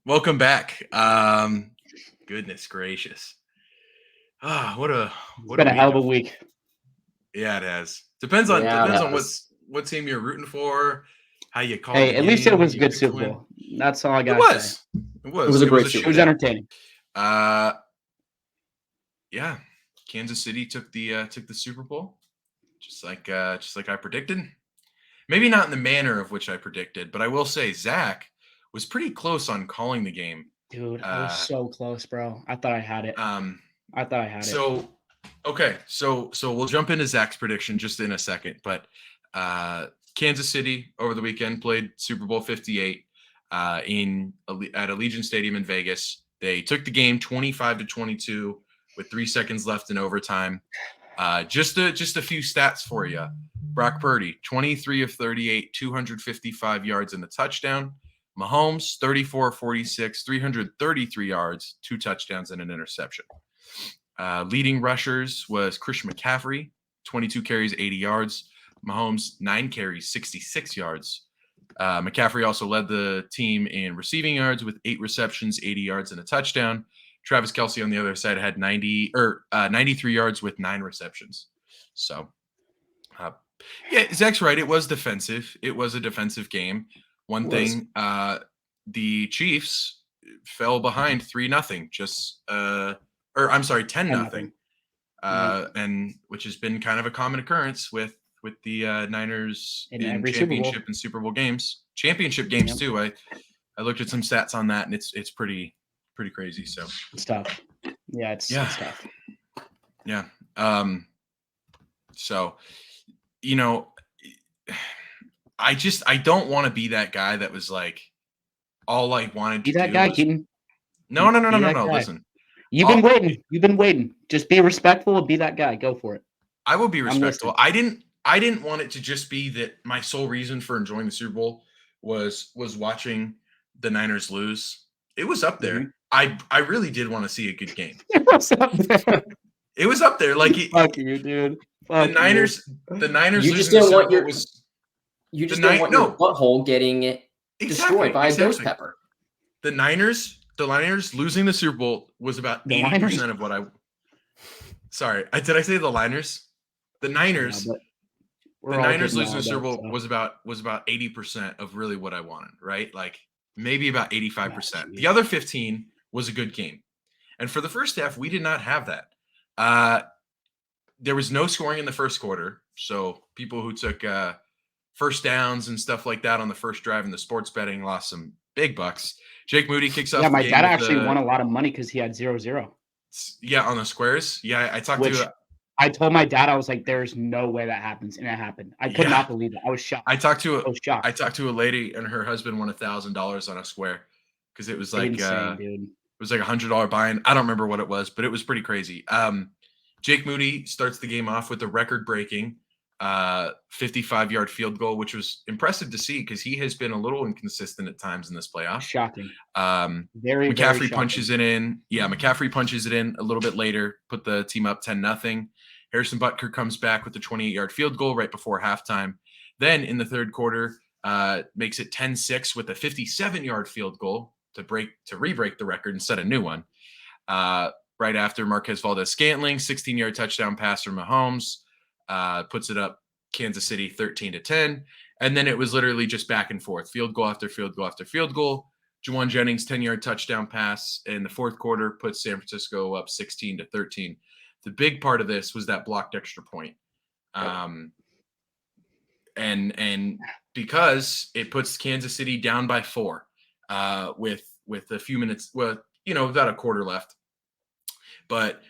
Welcome back. Goodness gracious. What a It's what a been a hell week of a of week. yeah, it has. Depends on Yeah, it has. what team you're rooting for, how you called the Hey, at least it game, who was a you good picked to Super win. Bowl. That's all I It gotta say. was. It It was was. a It was great a Super It was Bowl. shootout. entertaining. Yeah. Kansas City took the Super Bowl, just like I predicted. Maybe not in the manner of which I predicted, but I will say Zach was pretty close on calling the game. Dude, I was Uh, so close, bro. I thought I had it. um, I thought I had it. So, okay, so we'll jump into Zach's prediction just in a second, but Kansas City over the weekend played Super Bowl 58 at Allegiant Stadium in Vegas. They took the game 25-22 with 3 seconds left in overtime. Just a few stats for you. Brock Purdy, 23 of 38, 255 yards and a touchdown. Mahomes, 34 of 46, 333 yards, 2 touchdowns and an interception. Leading rushers was Christian McCaffrey, 22 carries, 80 yards. Mahomes, 9 carries, 66 yards. McCaffrey also led the team in receiving yards with 8 receptions, 80 yards, and a touchdown. Travis Kelce on the other side had 93 yards with 9 receptions. So, yeah, Zach's right. It was defensive. It was a defensive game. One thing, the Chiefs fell behind 3-0. Or I'm sorry, 10-0. And which has been kind of a common occurrence with the Niners in championship and Super Bowl games, championship games too. I looked at some stats on that, and it's pretty crazy. So it's tough. Yeah, it's tough. Yeah. So, I don't want to be that guy that was like, all I wanted to be that do guy, was Keaton. No. Listen. You've been waiting. You've been waiting. Just be respectful and be that guy. Go for it. I will be respectful. I didn't want it to just be that my sole reason for enjoying the Super Bowl was watching the Niners lose. It was up there. Mm-hmm. I really did want to see a good game. It was up there. It was up there. Like fuck you, dude. The Niners you just didn't want your you just didn't want your butthole getting destroyed by a ghost pepper. The Niners losing the Super Bowl was about 80% of what I. Sorry, did I say the Niners? The Niners. Yeah, the Niners losing the Super Bowl was about 80% of really what I wanted, right? Like maybe about 85%. The other 15 was a good game, and for the first half, we did not have that. There was no scoring in the first quarter, so people who took first downs and stuff like that on the first drive in the sports betting lost some big bucks. Jake Moody kicks off. Yeah, my dad actually won a lot of money because he had 0-0. Yeah, on the squares. Yeah, I told my dad, I was like, "There's no way that happens," and it happened. I could not believe it. I was shocked. I talked to a lady, and her husband won $1,000 on a square because it was like insane, dude. It was like $100 buy-in. I don't remember what it was, but it was pretty crazy. Jake Moody starts the game off with a record-breaking 55-yard field goal, which was impressive to see because he has been a little inconsistent at times in this playoff. Shocking. McCaffrey very punches it in. Yeah, McCaffrey punches it in a little bit later, put the team up 10-0. Harrison Butker comes back with the 28-yard field goal right before halftime. Then in the third quarter, makes it 10-6 with a 57-yard field goal to re-break the record and set a new one. Right after Marquez Valdes-Scantling, 16-yard touchdown pass from Mahomes, puts it up Kansas City 13-10. And then it was literally just back and forth, field goal after field goal after field goal. Juwan Jennings, 10-yard touchdown pass in the fourth quarter puts San Francisco up 16-13. The big part of this was that blocked extra point. And because it puts Kansas City down by 4 with a few minutes, about a quarter left. But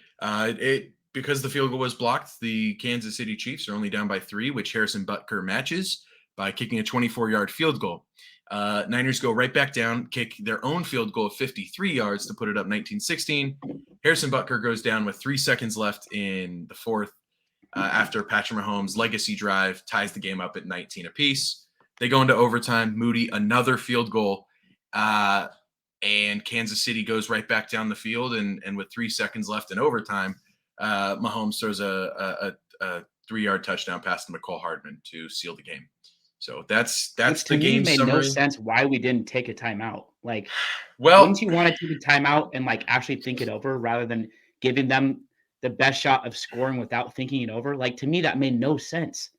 because the field goal was blocked, the Kansas City Chiefs are only down by 3, which Harrison Butker matches by kicking a 24-yard field goal. Niners go right back down, kick their own field goal of 53 yards to put it up 19-16. Harrison Butker goes down with 3 seconds left in the fourth after Patrick Mahomes' legacy drive ties the game up at 19 apiece. They go into overtime. Moody, another field goal. And Kansas City goes right back down the field. And with 3 seconds left in overtime, Mahomes throws a 3-yard touchdown pass to McCall Hardman to seal the game. So that's the game summary. Made no sense why we didn't take a timeout. Like, well, wouldn't you want to take a timeout and like actually think it over rather than giving them the best shot of scoring without thinking it over? Like, to me, that made no sense.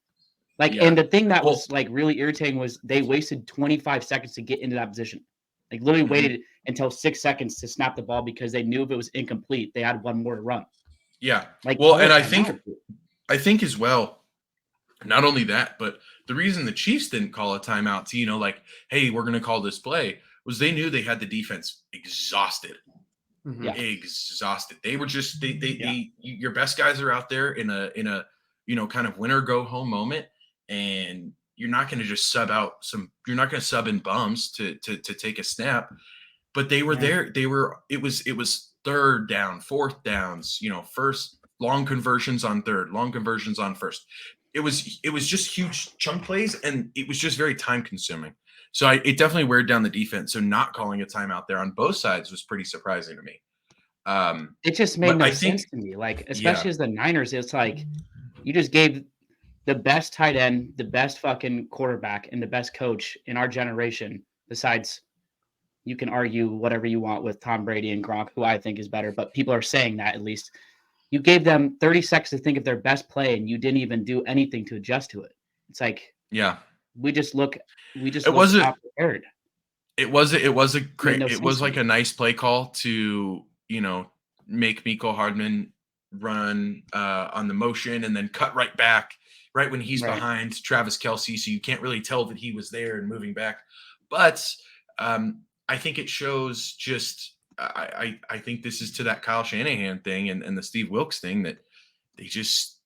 Like, yeah. and the thing that was like really irritating was they wasted 25 seconds to get into that position. Like, literally waited until 6 seconds to snap the ball because they knew if it was incomplete, they had one more to run. Yeah. Like, well, and I think as well, not only that, but the reason the Chiefs didn't call a timeout to, like, hey, we're going to call this play was they knew they had the defense exhausted. Yeah. Exhausted. They were just they your best guys are out there in a kind of winner go home moment, and you're not going to just you're not going to sub in bums to take a snap. But they were there. It was third down, fourth downs, first long conversions on third, long conversions on first. It was just huge chunk plays, and it was just very time consuming. So it definitely weighed down the defense. So not calling a timeout there on both sides was pretty surprising to me. It just made no sense to me. Like, especially as the Niners, it's like you just gave the best tight end, the best fucking quarterback, and the best coach in our generation, besides you can argue whatever you want with Tom Brady and Gronk, who I think is better, but people are saying that at least. You gave them 30 seconds to think of their best play, and you didn't even do anything to adjust to it. It's like, we just look prepared. It was like a nice play call to, make Mecole Hardman run on the motion and then cut right back right when he's behind Travis Kelce. So you can't really tell that he was there and moving back. But I think it shows just, I think this is to that Kyle Shanahan thing and the Steve Wilks thing that they just,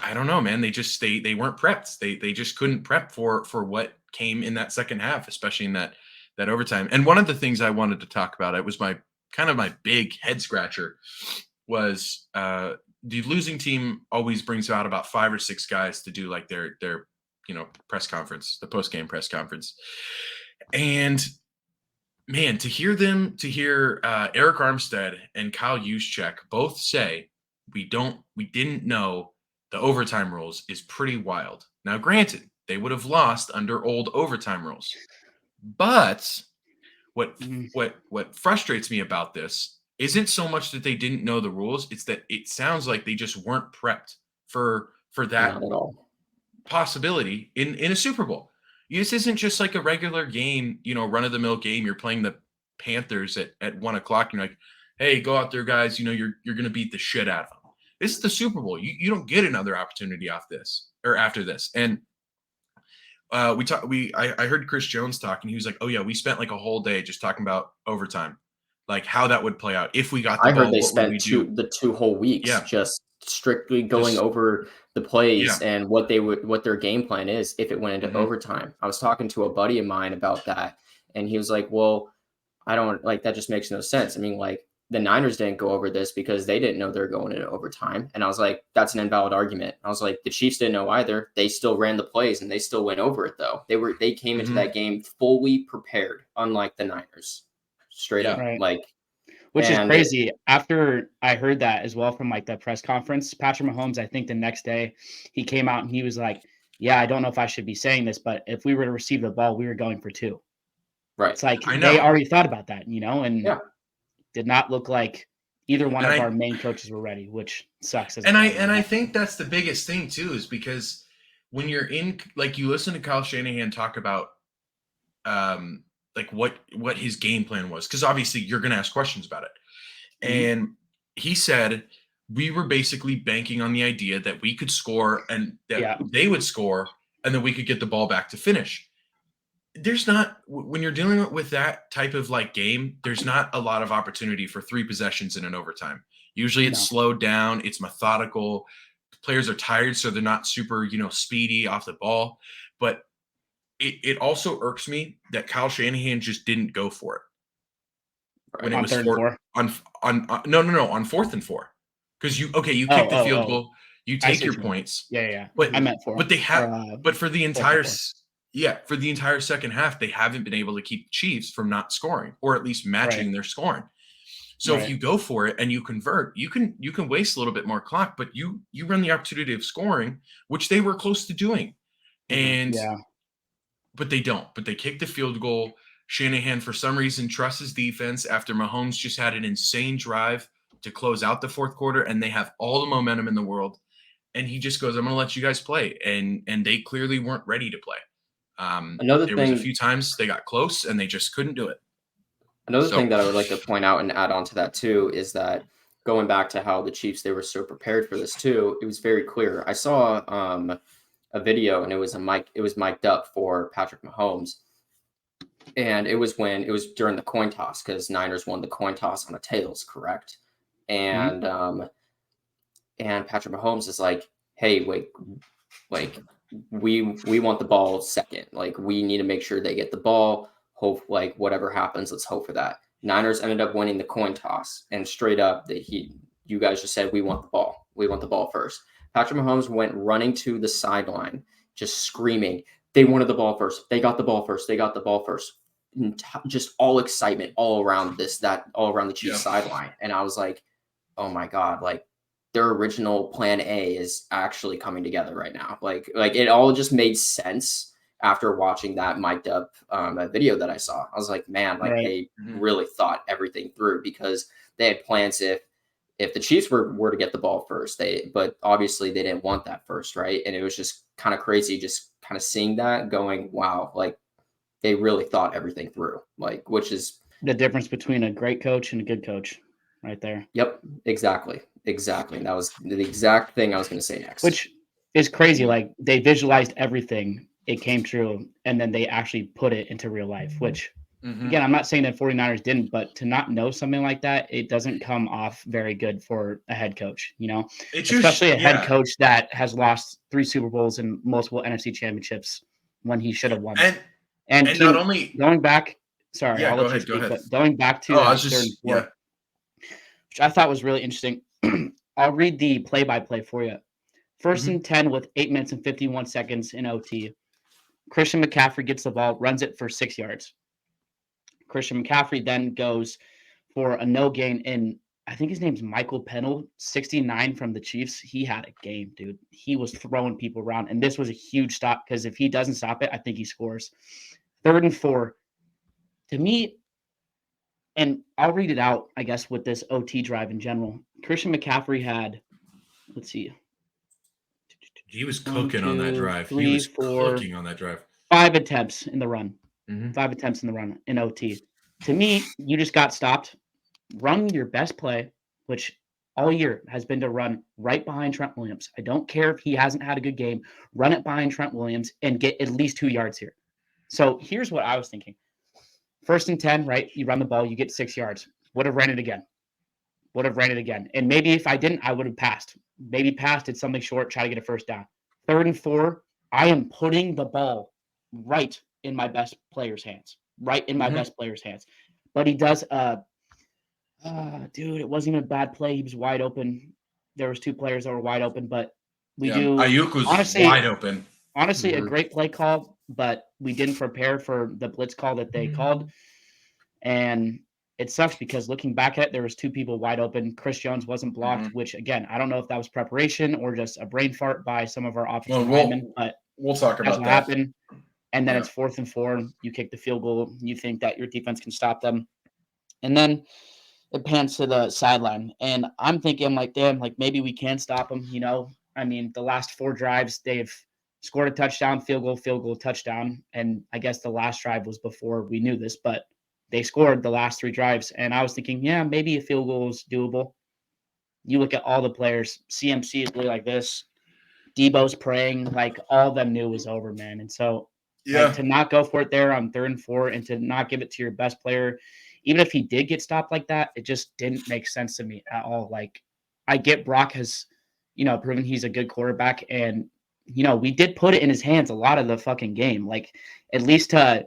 I don't know, man. They just, they weren't prepped. They just couldn't prep for what came in that second half, especially in that overtime. And one of the things I wanted to talk about, it was my big head scratcher, was the losing team always brings out about 5 or 6 guys to do like their press conference, the post-game press conference. And man, to hear Eric Armstead and Kyle Juszczyk both say we didn't know the overtime rules is pretty wild. Now, granted, they would have lost under old overtime rules, but what frustrates me about this isn't so much that they didn't know the rules; it's that it sounds like they just weren't prepped for that possibility in a Super Bowl. This isn't just like a regular game, run of the mill game. You're playing the Panthers at 1:00. And you're like, hey, go out there, guys. You're going to beat the shit out of them. This is the Super Bowl. You don't get another opportunity after this. And I heard Chris Jones talking. He was like, oh yeah, we spent like a whole day just talking about overtime, like how that would play out if we got the ball. I heard they spent the 2 whole weeks just strictly going over the plays and what their game plan is if it went into overtime. I was talking to a buddy of mine about that, and he was like, well, I don't like that. Just makes no sense. I mean, like, the Niners didn't go over this because they didn't know they're going into overtime. And I was like, that's an invalid argument. I was like, the Chiefs didn't know either. They still ran the plays and they still went over it though. They came into that game fully prepared, unlike the Niners. Straight up. Which is crazy. After I heard that as well from like the press conference, Patrick Mahomes, I think the next day he came out and he was like, yeah, I don't know if I should be saying this, but if we were to receive the ball, we were going for 2. Right. It's like they already thought about that, and did not look like either one of our main coaches were ready, which sucks. I think that's the biggest thing too, is because when you're in, like, you listen to Kyle Shanahan talk about like what his game plan was, because obviously you're going to ask questions about it. And he said we were basically banking on the idea that we could score and that they would score and then we could get the ball back to finish. There's not, when you're dealing with that type of like game, there's not a lot of opportunity for 3 possessions in an overtime. Usually it's slowed down, it's methodical. Players are tired, so they're not super, speedy off the ball. But it also irks me that Kyle Shanahan just didn't go for it when it was on 4th and 4, because you kick the field goal, you take your points. But I meant 4. But they have, but for the entire. For the entire second half, they haven't been able to keep the Chiefs from not scoring, or at least matching their scoring. So if you go for it and you convert, you can waste a little bit more clock, but you run the opportunity of scoring, which they were close to doing. And but they don't. But they kick the field goal. Shanahan, for some reason, trusts his defense after Mahomes just had an insane drive to close out the fourth quarter, and they have all the momentum in the world. And he just goes, I'm going to let you guys play. And they clearly weren't ready to play. There was a few times they got close, and they just couldn't do it. Another thing that I would like to point out and add on to that too is that going back to how the Chiefs, they were so prepared for this too, it was very clear. I saw a video, and it was mic'd up for Patrick Mahomes. And it was during the coin toss, because Niners won the coin toss on the tails, correct? And and Patrick Mahomes is like, hey, wait, like we want the ball second. Like, we need to make sure they get the ball. Hope, like, whatever happens, let's hope for that. Niners ended up winning the coin toss, and straight up you guys just said, we want the ball. We want the ball first. Patrick Mahomes went running to the sideline, just screaming, they wanted the ball first. They got the ball first. They got the ball first. Just all excitement all around all around the Chiefs sideline. And I was like, oh my God, like their original plan A is actually coming together right now. Like it all just made sense after watching that mic'd up video that I saw. I was like, man, like they really thought everything through, because they had plans if the Chiefs were to get the ball first, but obviously they didn't want that first, right? And it was just kind of crazy, just kind of seeing that, going, wow, like they really thought everything through, like, which is the difference between a great coach and a good coach, right there. Yep, exactly. And that was the exact thing I was going to say next. Which is crazy. Like, they visualized everything, it came true, and then they actually put it into real life, which, again, I'm not saying that 49ers didn't, but to not know something like that, it doesn't come off very good for a head coach, you know? Especially a head coach that has lost 3 Super Bowls and multiple NFC championships when he should have won. And not only going back, sorry, yeah, I'll let you speak, but going back to which I thought was really interesting. I'll read the play-by-play for you. First and 10 with 8 minutes and 51 seconds in OT. Christian McCaffrey gets the ball, runs it for 6 yards. Christian McCaffrey then goes for a no gain, and I think his name's Michael Pennell, 69 from the Chiefs. He had a game, dude. He was throwing people around, and this was a huge stop, because if he doesn't stop it, I think he scores. 3rd and 4. To me, and I'll read it out, I guess, with this OT drive in general. Christian McCaffrey had, let's see. He was cooking on that drive. He was cooking on that drive. 5 attempts in the run. 5 attempts in the run in OT. To me, you just got stopped. Run your best play, which all year has been to run right behind Trent Williams. I don't care if he hasn't had a good game. Run it behind Trent Williams and get at least 2 yards here. So here's what I was thinking. 1st and 10, right? You run the ball, you get 6 yards. Would have ran it again. And maybe if I didn't, I would have passed. Maybe passed, did something short, try to get a 1st down. 3rd and 4, I am putting the ball right in my best player's hands. But he does dude, it wasn't even a bad play. He was wide open. There was 2 players that were wide open, but Ayuk was honestly wide open. Honestly, a great play call, but we didn't prepare for the blitz call that they called. And it sucks, because looking back at it, there was 2 people wide open. Chris Jones wasn't blocked, which, again, I don't know if that was preparation or just a brain fart by some of our offensive linemen, but we'll talk about that. Happened. And then it's 4th and 4. You kick the field goal. You think that your defense can stop them. And then it pans to the sideline. And I'm thinking, like, damn, like, maybe we can stop them, you know? I mean, the last 4 drives, they've scored a touchdown, field goal, touchdown. And I guess the last drive was before we knew this, but they scored the last 3 drives. And I was thinking, yeah, maybe a field goal is doable. You look at all the players. CMC is really like this. Debo's praying. Like, all of them knew it was over, man. And so like, to not go for it there on 3rd and 4 and to not give it to your best player, even if he did get stopped like that, it just didn't make sense to me at all. Like, I get Brock has, you know, proven he's a good quarterback, and, you know, we did put it in his hands a lot of the fucking game. Like, at least to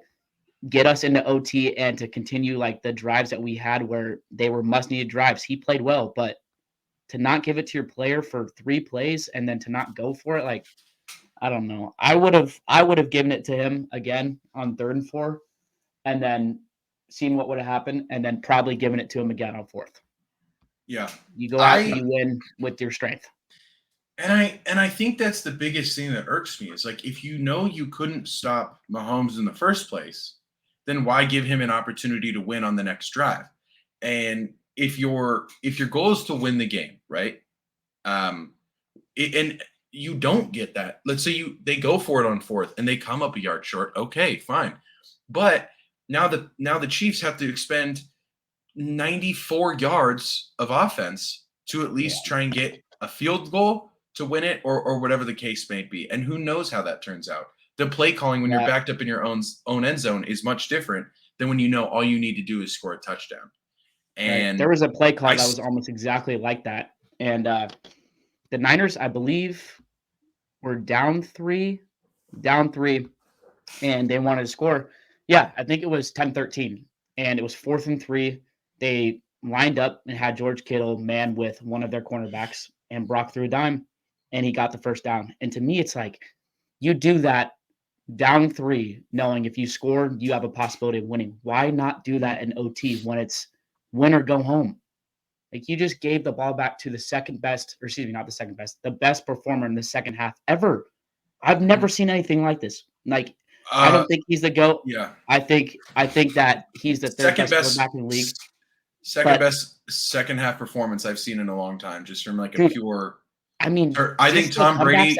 get us into OT and to continue, like, the drives that we had where they were must-needed drives. He played well, but to not give it to your player for 3 plays and then to not go for it, like, I don't know. I would have given it to him again on 3rd and 4 and then seen what would have happened, and then probably given it to him again on 4th. Yeah. You go out and you win with your strength. And I think that's the biggest thing that irks me is, like, if you know you couldn't stop Mahomes in the first place, then why give him an opportunity to win on the next drive? And if your goal is to win the game, right? And you don't get that. Let's say they go for it on 4th and they come up a yard short. Okay, fine. But now the Chiefs have to expend 94 yards of offense to at least try and get a field goal to win it, or whatever the case may be. And who knows how that turns out. The play calling when you're backed up in your own end zone is much different than when you know all you need to do is score a touchdown. And there was a play call that was almost exactly like that. And the Niners, I believe, were down three, and they wanted to score. Yeah, I think it was 10-13, and it was 4th and 3. They lined up and had George Kittle man with one of their cornerbacks, and Brock threw a dime, and he got the first down. And to me, it's like you do that down 3, knowing if you score, you have a possibility of winning. Why not do that in OT when it's win or go home? Like, you just gave the ball back to the second best, or excuse me, not the second best, the best performer in the second half ever. I've never seen anything like this. Like, I don't think he's the GOAT. Yeah. I think that he's the third best quarterback in the league. Second best second half performance I've seen in a long time, just from like a pure. I mean, I think Tom Brady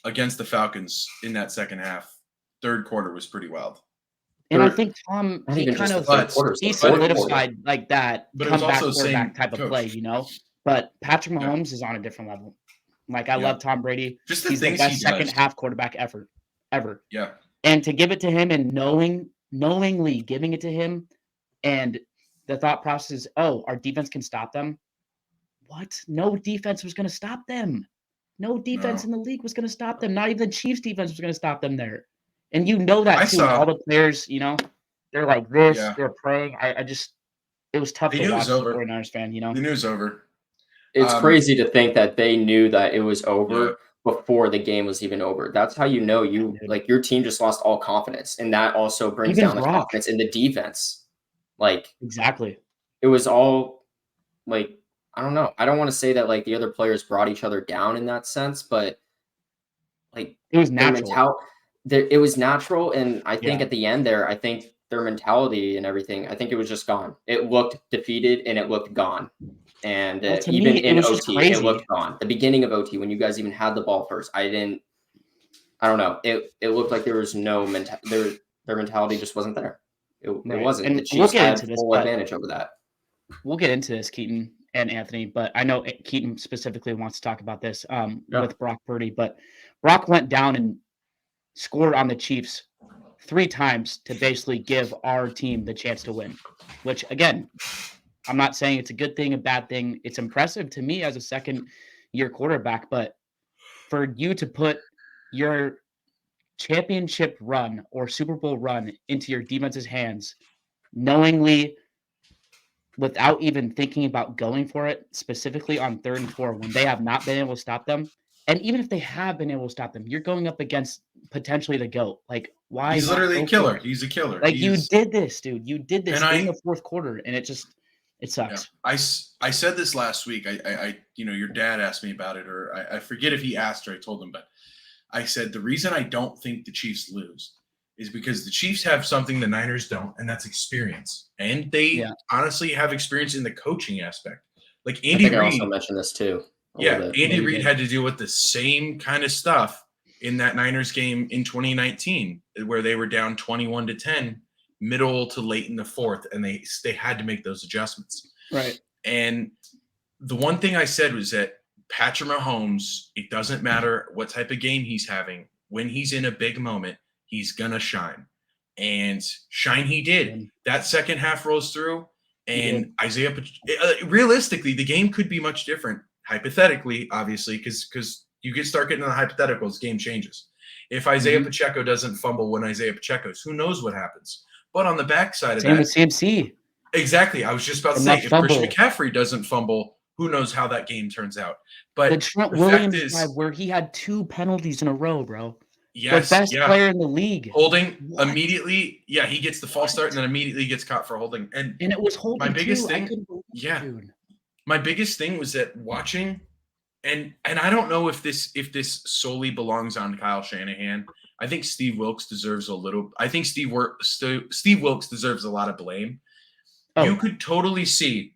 against the Falcons in that second half, third quarter was pretty wild. And I think Tom, he solidified like that comeback quarterback type of play, you know. But Patrick Mahomes is on a different level. Like, I love Tom Brady. Just he's the best second half quarterback ever. Yeah. And to give it to him and knowingly giving it to him, and the thought process is, oh, our defense can stop them. What? No defense was going to stop them. No defense in the league was going to stop them. Not even the Chiefs defense was going to stop them there. And you know that too. All the players, you know, they're like this. Yeah. They're praying. It was tough to watch as a 49ers fan, you know. The news over. It's crazy to think that they knew that it was over before the game was even over. That's how you know your team just lost all confidence. And that also brings down the confidence in the defense. Like, exactly. It was all like, I don't know. I don't want to say that like the other players brought each other down in that sense, but like it was natural. It was natural. And I think at the end there, I think their mentality and everything, I think it was just gone. It looked defeated and it looked gone. And even in OT, it looked gone. The beginning of OT, when you guys even had the ball first, I don't know. It looked like there was no their mentality just wasn't there. It wasn't. And the Chiefs had full advantage over that. We'll get into this, Keaton and Anthony, but I know Keaton specifically wants to talk about this with Brock Purdy. But Brock went down and scored on the Chiefs 3 times to basically give our team the chance to win, which, again, I'm not saying it's a good thing, a bad thing. It's impressive to me as a second-year quarterback, but for you to put your championship run or Super Bowl run into your defense's hands knowingly without even thinking about going for it, specifically on 3rd and 4 when they have not been able to stop them. And even if they have been able to stop them, you're going up against potentially the GOAT. Like, why? He's literally a killer. He's a killer. Like, you did this, dude. You did this in the 4th quarter, and it sucks. Yeah. I said this last week. I your dad asked me about it, or I forget if he asked or I told him, but I said the reason I don't think the Chiefs lose is because the Chiefs have something the Niners don't, and that's experience. And they honestly have experience in the coaching aspect. Like Andy Reid. I also mentioned this too. Andy Reid had to deal with the same kind of stuff in that Niners game in 2019, where they were down 21-10, middle to late in the 4th, and they had to make those adjustments. Right. And the one thing I said was that Patrick Mahomes, it doesn't matter what type of game he's having. When he's in a big moment, he's going to shine. And shine he did. That second half rolls through, and Isaiah – realistically, the game could be much different, hypothetically, obviously, because you start getting into the hypotheticals, game changes. If Isaiah Pacheco doesn't fumble when Isaiah Pacheco's, who knows what happens. But on the backside of that – Same with CMC. Exactly. I was just about to say, if Christian McCaffrey doesn't fumble – who knows how that game turns out? But the Trent Williams drive where he had 2 penalties in a row, bro. Yes, the best player in the league. Holding immediately. Yeah, he gets the false start and then immediately gets caught for holding. And it was holding. My biggest thing. Dude. My biggest thing was that watching, and I don't know if this solely belongs on Kyle Shanahan, I think Steve Wilkes deserves a little. I think Steve Wilkes deserves a lot of blame. Oh. You could totally see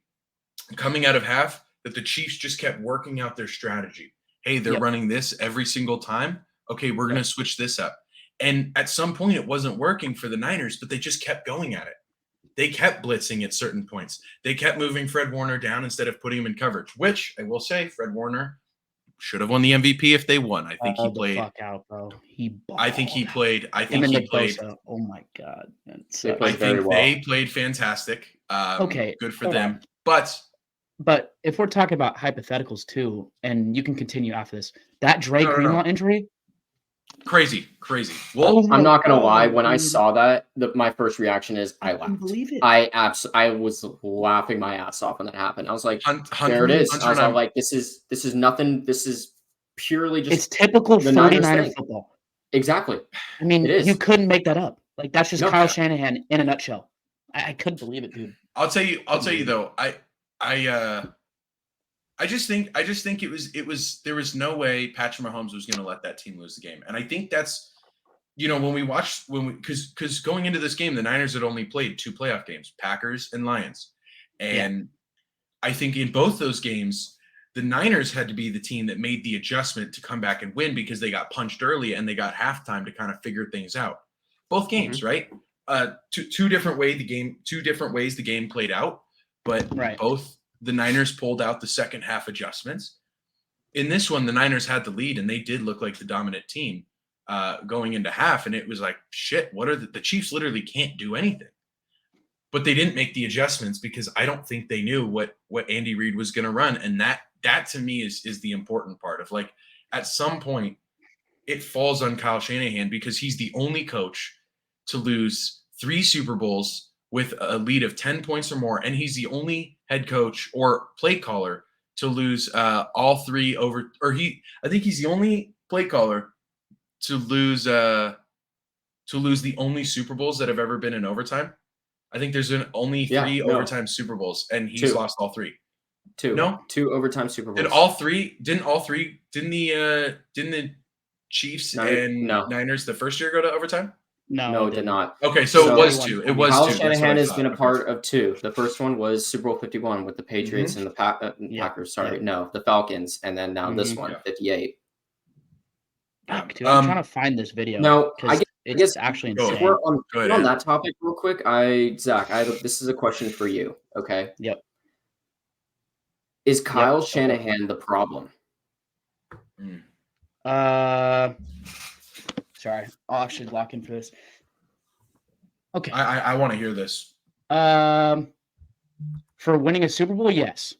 coming out of half that the Chiefs just kept working out their strategy. Hey, they're running this every single time. Okay, we're going to switch this up. And at some point, it wasn't working for the Niners, but they just kept going at it. They kept blitzing at certain points. They kept moving Fred Warner down instead of putting him in coverage, which I will say Fred Warner should have won the MVP if they won. I think he played. The fuck out, bro. I think he played. Oh my God. I think they played fantastic. Okay. Good for them. But if we're talking about hypotheticals too, and you can continue after this, that Dre Greenlaw injury. Crazy. Well, I'm not gonna lie. When I saw that, my first reaction is I laughed. Believe it. I was laughing my ass off when that happened. I was like, there it is. I was like, this is nothing. This is purely just. It's typical 49er football. Exactly. I mean, you couldn't make that up. Like that's just Kyle Shanahan in a nutshell. I couldn't believe it, dude. I'll tell you though. I just think it was there was no way Patrick Mahomes was going to let that team lose the game. And I think that's, because going into this game, the Niners had only played 2 playoff games, Packers and Lions. And I think in both those games, the Niners had to be the team that made the adjustment to come back and win because they got punched early and they got halftime to kind of figure things out. Both games, right? Two different ways the game played out, but both the Niners pulled out the second half adjustments. In this one, the Niners had the lead and they did look like the dominant team going into half. And it was like, shit, what are the Chiefs literally can't do anything, but they didn't make the adjustments because I don't think they knew what Andy Reid was going to run. And that to me is the important part of, like, at some point it falls on Kyle Shanahan because he's the only coach to lose 3 Super Bowls with a lead of 10 points or more. And he's the only head coach or play caller to lose all 3 over, I think he's the only play caller to lose the only Super Bowls that have ever been in overtime. I think there's only 3 overtime Super Bowls, and he's lost all 3. 2. No? 2 overtime Super Bowls. Didn't the Chiefs and Niners the first year go to overtime? No, it did not. Okay, so it was 2. It was Kyle 2. Shanahan has been a part of 2. The first one was Super Bowl 51 with the Patriots and the Packers. Sorry, the Falcons, and then now this one, 58. Fuck, dude, I'm trying to find this video. No, it's actually insane. If we're on that topic real quick, Zach, this is a question for you. Okay. Yep. Is Kyle Shanahan the problem? Sorry, I'll actually lock in for this. Okay. I want to hear this. For winning a Super Bowl, yes.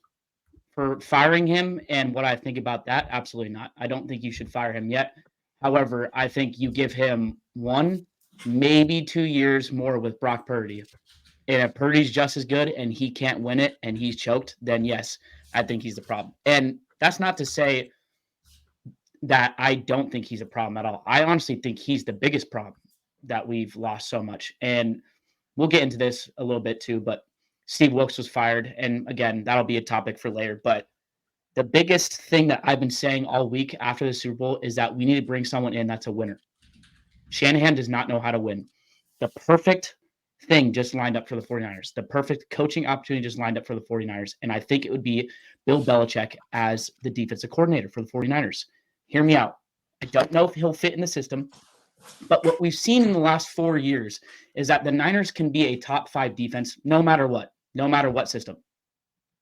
For firing him and what I think about that, absolutely not. I don't think you should fire him yet. However, I think you give him 1, maybe 2 years more with Brock Purdy. And if Purdy's just as good and he can't win it and he's choked, then yes, I think he's the problem. And that's not to say that I don't think he's a problem at all. I honestly think he's the biggest problem that we've lost so much. And we'll get into this a little bit too, but Steve Wilkes was fired. And again, that'll be a topic for later. But the biggest thing that I've been saying all week after the Super Bowl is that we need to bring someone in that's a winner. Shanahan does not know how to win. The perfect thing just lined up for the 49ers. The perfect coaching opportunity just lined up for the 49ers. And I think it would be Bill Belichick as the defensive coordinator for the 49ers. Hear me out. I don't know if he'll fit in the system, but what we've seen in the last 4 years is that the Niners can be a top 5 defense no matter what system.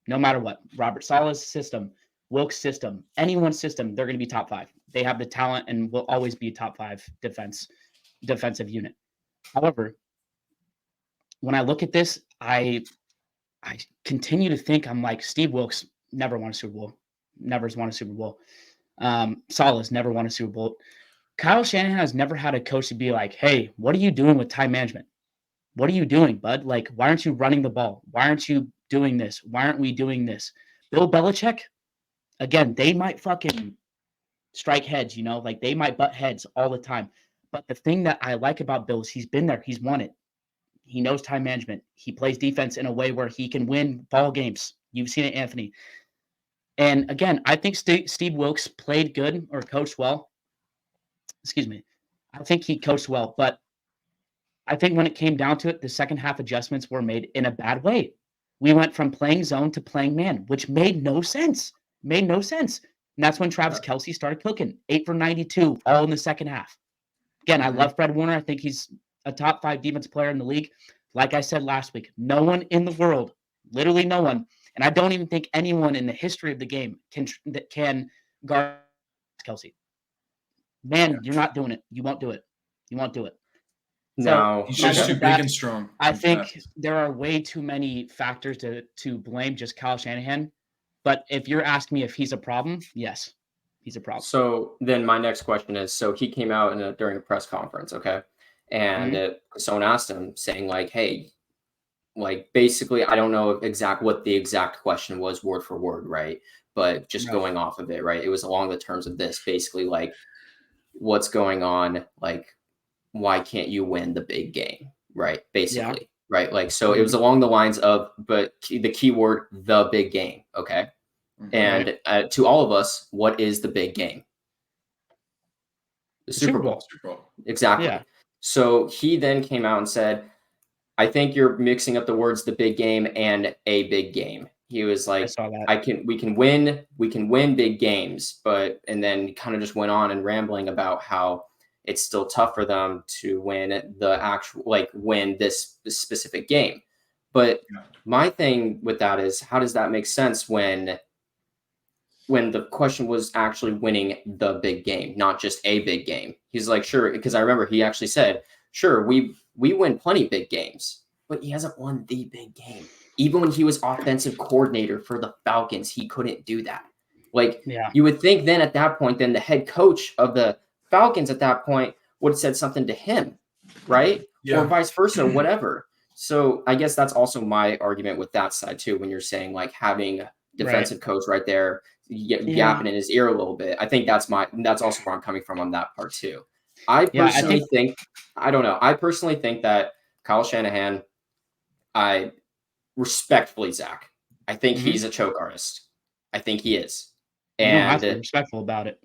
No matter what. Robert Saleh's system, Wilkes' system, anyone's system, they're going to be top 5. They have the talent and will always be a top 5 defensive unit. However, when I look at this, I continue to think, I'm like, Steve Wilkes never won a Super Bowl. Never's won a Super Bowl. Saleh's never won a Super Bowl. Kyle Shanahan has never had a coach to be like, hey, what are you doing with time management? What are you doing, bud? Like, why aren't you running the ball? Why aren't you doing this? Why aren't we doing this? Bill Belichick, again, they might fucking strike heads, like they might butt heads all the time. But the thing that I like about Bill is he's been there. He's won it. He knows time management. He plays defense in a way where he can win ball games. You've seen it, Anthony. And again, I think Steve Wilkes played good or coached well. Excuse me. I think he coached well, but I think when it came down to it, the second half adjustments were made in a bad way. We went from playing zone to playing man, which made no sense. Made no sense. And that's when Travis Kelce started cooking. 8 for 92, all in the second half. Again, I love Fred Warner. I think he's a top 5 defense player in the league. Like I said last week, no one in the world, literally no one, and I don't even think anyone in the history of the game can guard Kelce. Man, you're not doing it. You won't do it. You won't do it. No, he's just too big and strong. I think there are way too many factors to blame just Kyle Shanahan. But if you're asking me if he's a problem, yes, he's a problem. So then my next question is, so he came out during a press conference, okay? And someone asked him saying like, hey, like basically, I don't know what the exact question was word for word, right? But just going off of it, right? It was along the terms of this, basically like, what's going on? Like, why can't you win the big game? Right. Basically. Right. Like, so it was along the lines of, but the key word, the big game. Okay. And to all of us, what is the big game? The Super Bowl. Exactly. Yeah. So he then came out and said, I think you're mixing up the words, the big game and a big game. He was like, we can win big games, and then kind of just went on and rambling about how it's still tough for them to win win this specific game. But my thing with that is, how does that make sense when the question was actually winning the big game, not just a big game? He's like, sure, because I remember he actually said, sure, we win plenty of big games, but he hasn't won the big game. Even when he was offensive coordinator for the Falcons, he couldn't do that. Like, you would think then at that point, then the head coach of the Falcons at that point would have said something to him, right? Or vice versa, whatever. So I guess that's also my argument with that side too, when you're saying like having a defensive coach right there yapping in his ear a little bit. I think that's also where I'm coming from on that part too. I personally think that Kyle Shanahan, respectfully, Zach, I think he's a choke artist. I think he is. And you don't have to be respectful about it.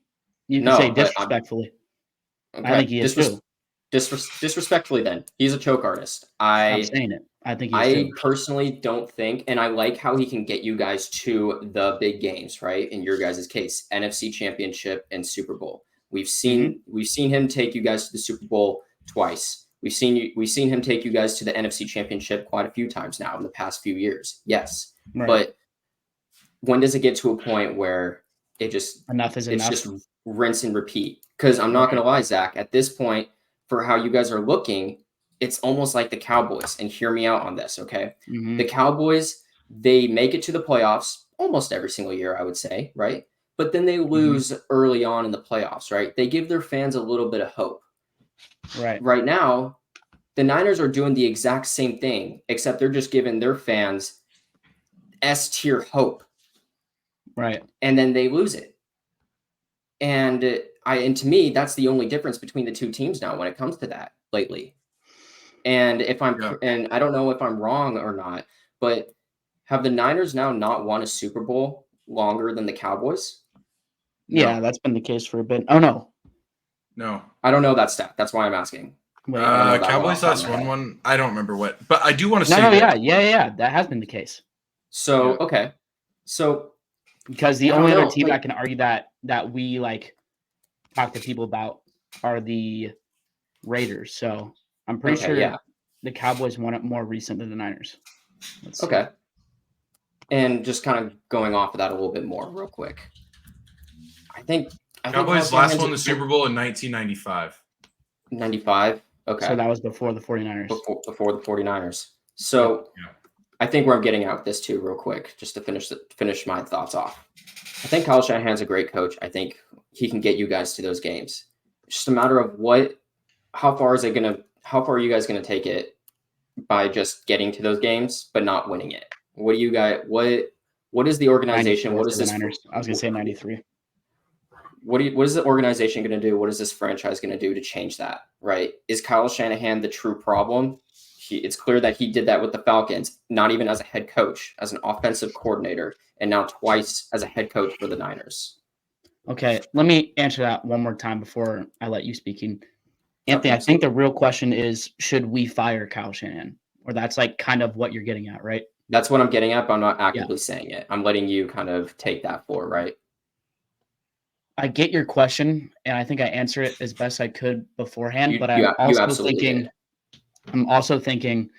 You can say disrespectfully. Okay. I think he is too. Disrespectfully, then he's a choke artist. I'm saying it. I think I personally don't think, and I like how he can get you guys to the big games, right? In your guys' case, NFC Championship and Super Bowl. We've seen him take you guys to the Super Bowl twice. We've seen him take you guys to the NFC Championship quite a few times now in the past few years. Yes, but when does it get to a point where enough is enough? It's just rinse and repeat. Because I'm not going to lie, Zach, at this point, for how you guys are looking, it's almost like the Cowboys. And hear me out on this, okay? The Cowboys, they make it to the playoffs almost every single year, I would say, right? But then they lose early on in the playoffs, right? They give their fans a little bit of hope. Right now, the Niners are doing the exact same thing, except they're just giving their fans S-tier hope. Right. And then they lose it. And to me, that's the only difference between the two teams now when it comes to that lately. And and I don't know if I'm wrong or not, but have the Niners now not won a Super Bowl longer than the Cowboys? Yeah, that's been the case for a bit. Oh, no. No. I don't know that stat. That's why I'm asking. Cowboys last won one. I don't remember what, but I do want to say. Yeah. That has been the case. So, okay. So, because the only other team I can argue that we talk to people about are the Raiders. So I'm pretty sure the Cowboys won it more recent than the Niners. Okay. And just kind of going off of that a little bit more real quick. I think Cowboys last won the Super Bowl in 1995. 95? Okay. So that was before the 49'ers. Before the 49'ers. So I think where I'm getting at with this too, real quick, just to finish my thoughts off. I think Kyle Shanahan's a great coach. I think he can get you guys to those games. It's just a matter of how far are you guys gonna take it by just getting to those games but not winning it? What do you guys what is the organization? What is this? Niners. I was gonna say 93. What is the organization going to do? What is this franchise going to do to change that? Right? Is Kyle Shanahan the true problem? It's clear that he did that with the Falcons, not even as a head coach, as an offensive coordinator, and now twice as a head coach for the Niners. Okay, let me answer that one more time before I let you speak. Anthony, I think the real question is, should we fire Kyle Shanahan? Or that's like kind of what you're getting at, right? That's what I'm getting at, but I'm not actively saying it. I'm letting you kind of take that for, right? I get your question, and I think I answered it as best I could beforehand, but I'm also thinking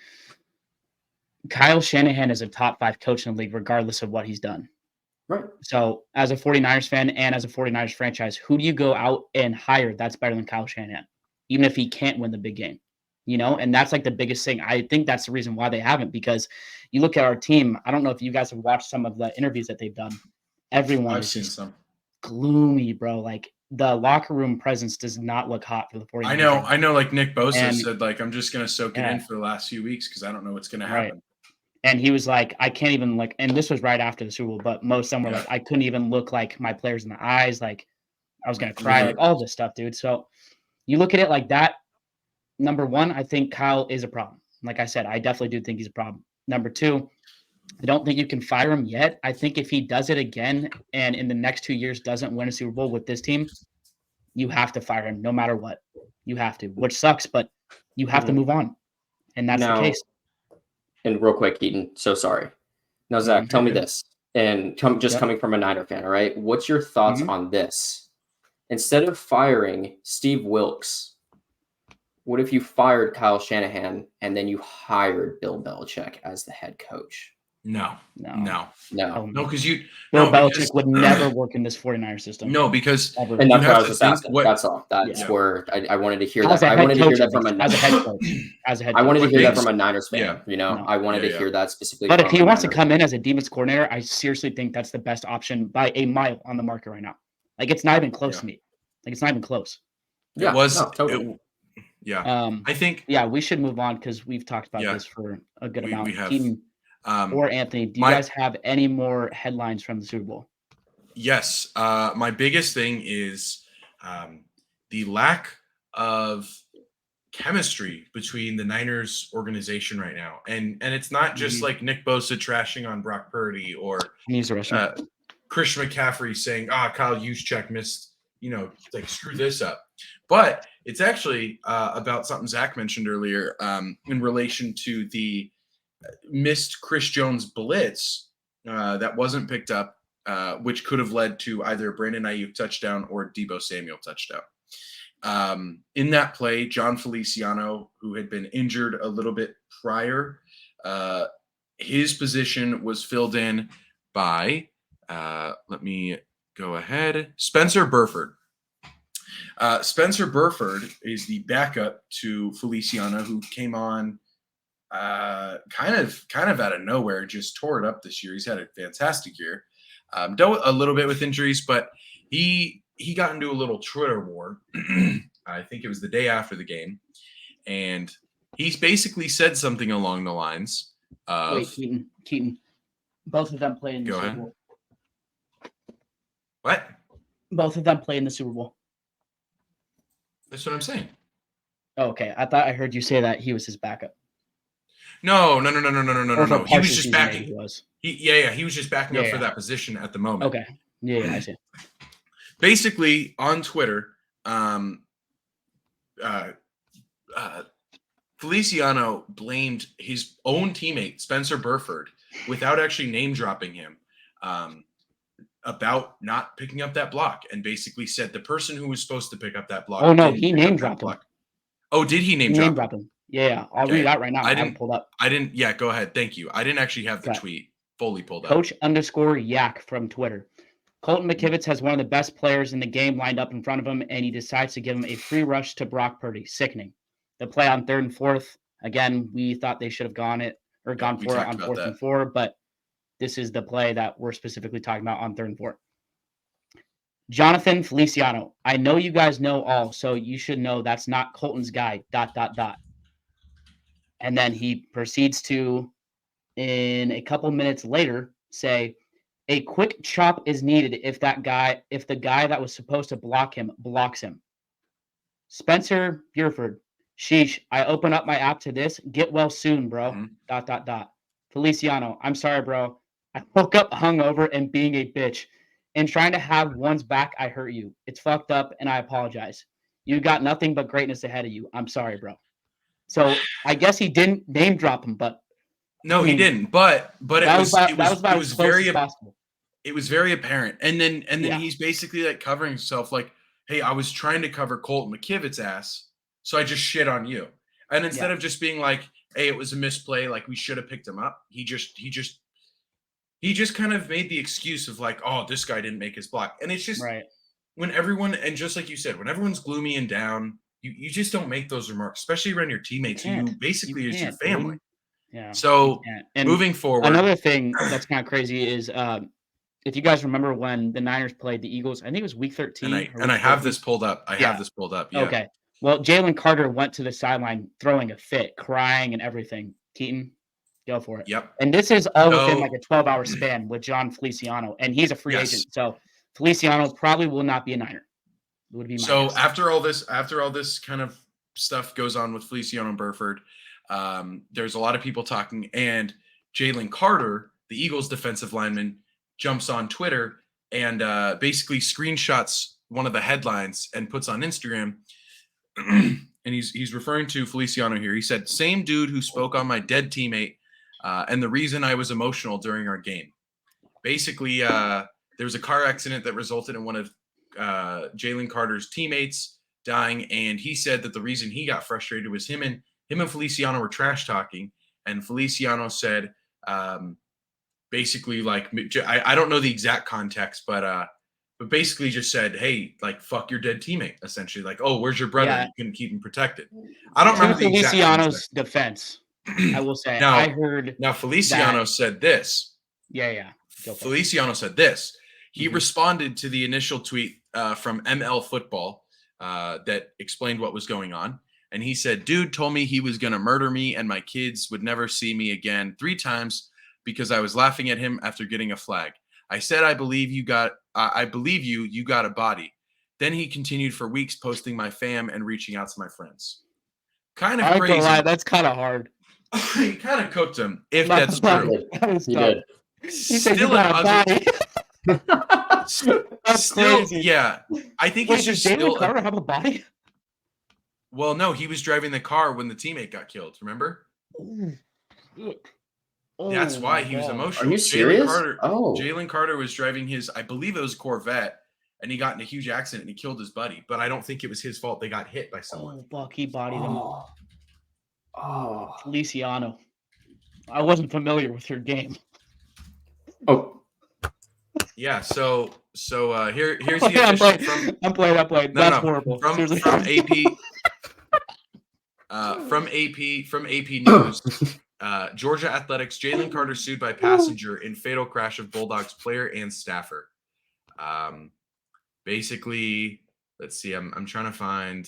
Kyle Shanahan is a top 5 coach in the league, regardless of what he's done. Right. So as a 49ers fan and as a 49ers franchise, who do you go out and hire that's better than Kyle Shanahan, even if he can't win the big game? And that's like the biggest thing. I think that's the reason why they haven't, because you look at our team. I don't know if you guys have watched some of the interviews that they've done. Everyone is just gloomy, bro. Like the locker room presence does not look hot for the 49ers. I know. Like Nick Bosa said, like, I'm just going to soak it in for the last few weeks because I don't know what's going to happen. Right. And he was like, I can't even and this was right after the Super Bowl, but most of them were like, I couldn't even look like my players in the eyes. Like I was going to cry, like all this stuff, dude. So you look at it like that. Number one, I think Kyle is a problem. Like I said, I definitely do think he's a problem. Number two, I don't think you can fire him yet. I think if he does it again and in the next 2 years doesn't win a Super Bowl with this team, you have to fire him no matter what. You have to, which sucks, but you have to move on. And that's the case. And real quick, Keaton, so sorry. Now, Zach, tell me this. And coming from a Niner fan, all right? What's your thoughts on this? Instead of firing Steve Wilkes, what if you fired Kyle Shanahan and then you hired Bill Belichick as the head coach? No, because Bill Belichick would never work in this 49er system. No, because and that's what I was just asking. That's all. That's where I wanted to hear that. I wanted to hear that from a head coach. I wanted to hear that from a Niners fan. I wanted to hear that specifically. But if he wants to come in as a defense coordinator, I seriously think that's the best option by a mile on the market right now. Like it's not even close to me. Like it's not even close. Yeah, totally. I think. Yeah, we should move on because we've talked about this for a good amount. Keaton, or Anthony, do you guys have any more headlines from the Super Bowl? Yes. My biggest thing is the lack of chemistry between the Niners organization right now. And it's not just like Nick Bosa trashing on Brock Purdy or Christian McCaffrey saying, Kyle Juszczyk missed, like screw this up. But it's actually about something Zach mentioned earlier in relation to the missed Chris Jones blitz that wasn't picked up, which could have led to either a Brandon Ayuk touchdown or Deebo Samuel touchdown. In that play, John Feliciano, who had been injured a little bit prior, his position was filled in by, let me go ahead, Spencer Burford. Spencer Burford is the backup to Feliciano, who came on kind of out of nowhere, just tore it up this year. He's had a fantastic year. Dealt a little bit with injuries, but he got into a little Twitter war. I think it was the day after the game, and he's basically said something along the lines of, "Wait, Keaton, both of them play in the Super Bowl." What? Both of them play in the Super Bowl. That's what I'm saying. Oh, okay, I thought I heard you say that he was his backup. No. He was just backing. He was just backing up for that position at the moment. Okay. Yeah, I see. Basically, on Twitter, Feliciano blamed his own teammate, Spencer Burford, without actually name dropping him, about not picking up that block, and basically said the person who was supposed to pick up that block. Oh no, he name dropped him. Oh, did he name drop him? Yeah. I'll read it out right now. I didn't pull up. I didn't. Yeah, go ahead. Thank you. I didn't actually have the tweet fully pulled up. Coach_Yak from Twitter. Colton McKivitz has one of the best players in the game lined up in front of him, and he decides to give him a free rush to Brock Purdy. Sickening. The play on 3rd and 4th. Again, we thought they should have gone for it on 4th and 4, but this is the play that we're specifically talking about on 3rd and 4th. Jonathan Feliciano. I know you guys know all, so you should know that's not Colton's guy, ... And then he proceeds to, in a couple minutes later, say, a quick chop is needed if the guy that was supposed to block him blocks him. Spencer Burford. Sheesh, I open up my app to this. Get well soon, bro. ... Feliciano. I'm sorry, bro. I woke up hungover and being a bitch. And trying to have one's back, I hurt you. It's fucked up, and I apologize. You got nothing but greatness ahead of you. I'm sorry, bro. So I guess he didn't name drop him, but no, he didn't. But it was very possible. It was very apparent. And then he's basically like covering himself like, hey, I was trying to cover Colt McKivit's ass, so I just shit on you. And instead of just being like, hey, it was a misplay, like we should have picked him up, he just kind of made the excuse of like, oh, this guy didn't make his block. And it's just when everyone, and just like you said, when everyone's gloomy and down, you just don't make those remarks, especially around your teammates who basically is your family. Dude. Yeah. So moving forward. Another thing that's kind of crazy is if you guys remember when the Niners played the Eagles, I think it was week 13. And I have this pulled up. I have this pulled up. Yeah. Okay. Well, Jalen Carter went to the sideline throwing a fit, crying and everything. Keaton, go for it. Yep. And this is all within like a 12-hour span with John Feliciano, and he's a free agent. So Feliciano probably will not be a Niner. Would be my guess. After all this kind of stuff goes on with Feliciano and Burford, there's a lot of people talking, and Jalen Carter, the Eagles defensive lineman, jumps on Twitter and basically screenshots one of the headlines and puts on Instagram. And he's referring to Feliciano here. He said, "Same dude who spoke on my dead teammate and the reason I was emotional during our game." Basically, there was a car accident that resulted in one of Jalen Carter's teammates dying, and he said that the reason he got frustrated was him and Feliciano were trash talking, and Feliciano said, basically, like, I don't know the exact context, but basically just said, hey, like, fuck your dead teammate, essentially. Like, oh, where's your brother? You couldn't keep him protected. I don't remember the exact Feliciano's defense, I will say. I heard now Feliciano said this. Yeah. Feliciano said this. He responded to the initial tweet from ML Football that explained what was going on. And he said, dude told me he was going to murder me and my kids would never see me again 3 times because I was laughing at him after getting a flag. I said, I believe you, you got a body. Then he continued for weeks posting my fam and reaching out to my friends. Kind of crazy. That's kind of hard. He kind of cooked him, if that's true. He did. He said you got a body. That's crazy. Yeah. I think he's just Jalen Carter have a body? Well, no, he was driving the car when the teammate got killed. Remember? That's why he was emotional. Are you serious? Jalen Carter was driving his, I believe it was a Corvette, and he got in a huge accident and he killed his buddy. But I don't think it was his fault. They got hit by someone. Oh, fuck, he bodied him. Feliciano. I wasn't familiar with your game. Oh. Yeah, so here's the official from. I'm playing. That's horrible. From AP News. Georgia Athletics, Jalen Carter sued by passenger in fatal crash of Bulldogs player and staffer. Basically, let's see. I'm trying to find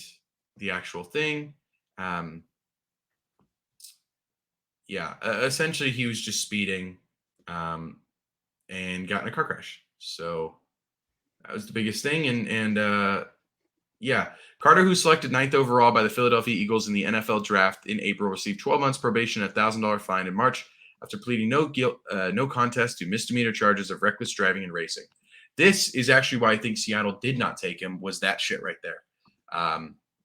the actual thing. Essentially, he was just speeding, and got in a car crash. So that was the biggest thing. And Carter, who selected 9th overall by the Philadelphia Eagles in the NFL draft in April, received 12 months probation and a $1,000 fine in March after pleading no contest to misdemeanor charges of reckless driving and racing. This is actually why I think Seattle did not take him, was that shit right there,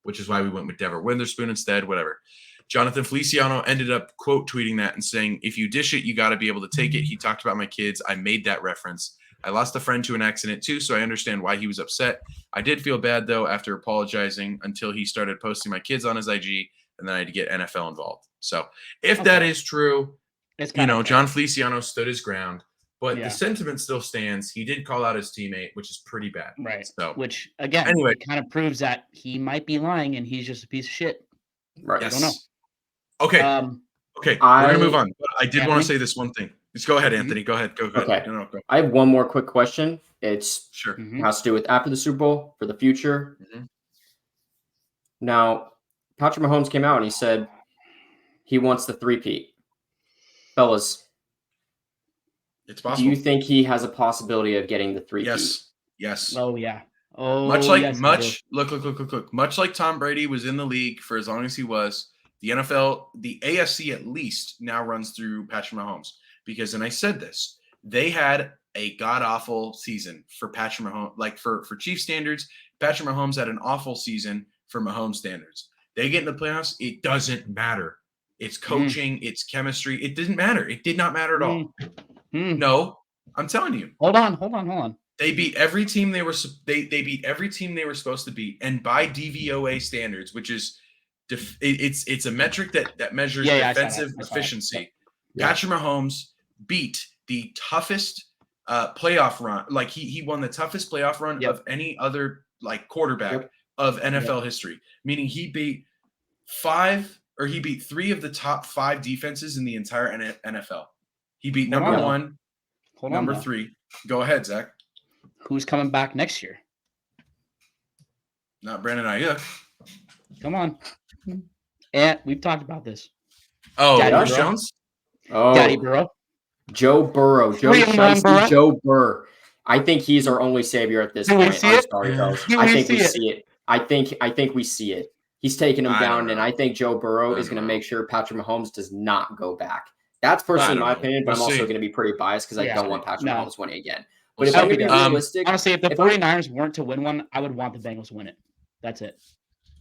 which is why we went with Dever Witherspoon instead, whatever. Jonathan Feliciano ended up quote tweeting that and saying, if you dish it, you got to be able to take it. He talked about my kids. I made that reference. I lost a friend to an accident too, so I understand why he was upset. I did feel bad, though, after apologizing until he started posting my kids on his IG, and then I had to get NFL involved. So if that is true, John Feliciano stood his ground, but the sentiment still stands. He did call out his teammate, which is pretty bad. Right. So, which, again, kind of proves that he might be lying and he's just a piece of shit. Right. Yes. I don't know. Okay. We're going to move on. But I did want to say this one thing. Just go ahead, Anthony. Go ahead. Go ahead. Okay. No, go. I have one more quick question. It's sure has to do with after the Super Bowl for the future. Now, Patrick Mahomes came out and he said he wants the 3-peat. Fellas, it's possible. Do you think he has a possibility of getting the 3-peat? Yes. Oh yeah. Oh, much like Tom Brady was in the league for as long as he was, the NFL, the AFC at least now runs through Patrick Mahomes because, and I said this, they had a god-awful season for Patrick Mahomes. Like for Chief standards, Patrick Mahomes had an awful season for Mahomes standards. They get in the playoffs, it doesn't matter. It's coaching, it's chemistry. It didn't matter. It did not matter at all. No, I'm telling you. Hold on. They beat every team they were beat every team they were supposed to beat, and by DVOA standards, which is it's a metric that measures defensive efficiency. Patrick Mahomes beat the toughest playoff run. Like he won the toughest playoff run of any other like quarterback of NFL history. Meaning he beat three of the top 5 defenses in the entire NFL. He beat number 1, number 3. Go ahead, Zach. Who's coming back next year? Not Brandon Ayuk. Come on. And we've talked about this. Oh, Josh Jones? Oh, Daddy Burrow. Joe Burrow. Joe Burr. I think he's our only savior at this point. I'm sorry, guys. I think we see it. I think we see it. He's taking him down, and I think Joe Burrow is going to make sure Patrick Mahomes does not go back. That's personally my opinion, but I'm also going to be pretty biased because I don't want Patrick Mahomes winning again. But if I'm going to be realistic, honestly, if the 49ers weren't to win one, I would want the Bengals to win it. That's it.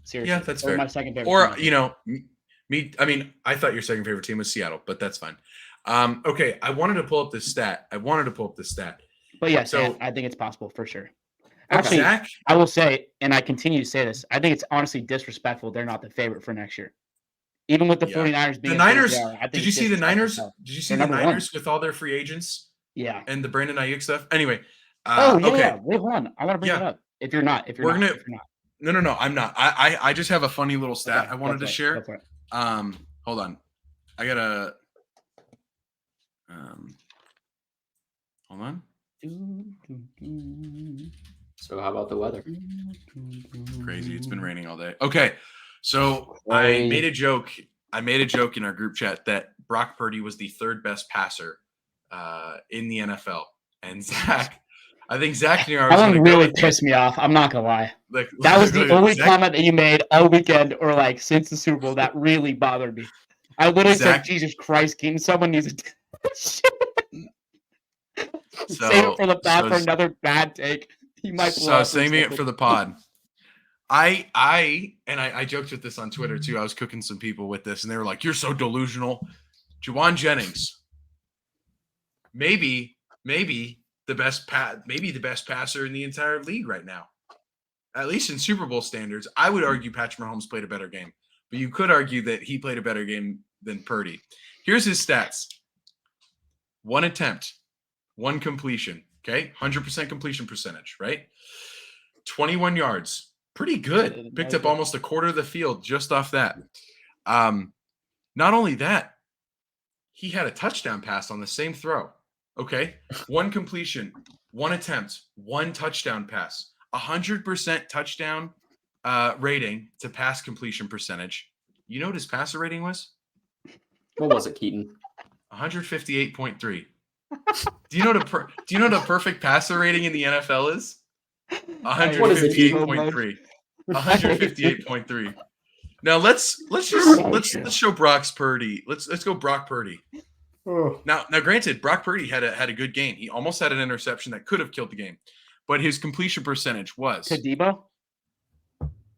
Seriously. Yeah, that's fair. My second favorite. Or me. I mean, I thought your second favorite team was Seattle, but that's fine. Okay, I wanted to pull up this stat. But yeah, so I think it's possible for sure. Actually, Zach? I will say, and I continue to say this, I think it's honestly disrespectful they're not the favorite for next year. Even with the 49ers being the Niners. Did you see the Niners? Did you see the Niners with all their free agents? Yeah. And the Brandon Ayuk stuff. Anyway. Okay. Wait, hold on. I want to bring it up. If you're not. No, I'm not. I just have a funny little stat I wanted to share. Hold on. I gotta hold on. So how about the weather? Crazy. It's been raining all day. Okay. So I made a joke in our group chat that Brock Purdy was the 3rd best passer in the NFL. And Zach, I think Zach knew I was that one really pissed me off. I'm not gonna lie. That was the only comment that you made all weekend or like since the Super Bowl that really bothered me. I literally said, Jesus Christ, Keaton, someone needs to save it for the pod for another bad take. You might saving it for the pod. I joked with this on Twitter too. I was cooking some people with this, and they were like, "You're so delusional." Juwan Jennings, maybe the best passer in the entire league right now, at least in Super Bowl standards. I would argue Patrick Mahomes played a better game, but you could argue that he played a better game than Purdy. Here's his stats: 1 attempt, 1 completion. Okay, 100% completion percentage. Right, 21 yards. Pretty good. Picked up almost a quarter of the field just off that. Not only that, he had a touchdown pass on the same throw. Okay. 1 completion, 1 attempt, 1 touchdown pass, 100% touchdown rating to pass completion percentage. You know what his passer rating was? What was it, Keaton? 158.3. Do you know the perfect passer rating in the NFL is? 158.3. 158.3. Now let's show Brock's Purdy. Let's go Brock Purdy. Now granted, Brock Purdy had a good game. He almost had an interception that could have killed the game, but his completion percentage was. To Debo?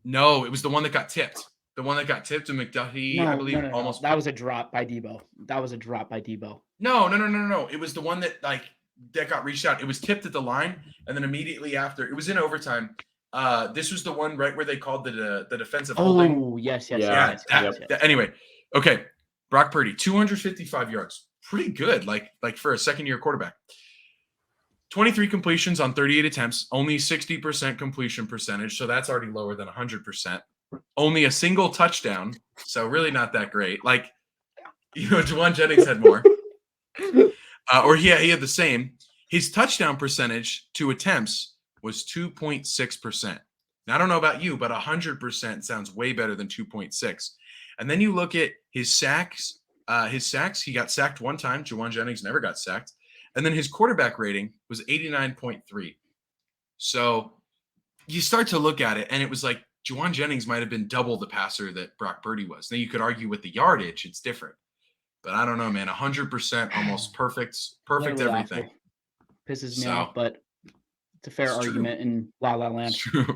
No, it was the one that got tipped. The one that got tipped to McDuffie, I believe, almost. That was a drop by Debo. No. It was the one that that got reached out. It was tipped at the line, and then immediately after, it was in overtime. This was the one right where they called the defensive holding. Oh, yes. Anyway, okay. Brock Purdy, 255 yards. Pretty good, like for a second-year quarterback. 23 completions on 38 attempts, only 60% completion percentage, so that's already lower than 100%. Only a single touchdown, so really not that great. Juwan Jennings had more. Or he had the same. His touchdown percentage to attempts was 2.6%. Now, I don't know about you, but 100% sounds way better than 2.6. And then you look at his sacks. He got sacked 1 time. Juwan Jennings never got sacked. And then his quarterback rating was 89.3. So you start to look at it, and it was like Juwan Jennings might have been double the passer that Brock Purdy was. Now you could argue with the yardage, it's different. But I don't know, man. 100%, almost perfect everything. Pisses me off, but It's a fair argument in La La Land. It's true.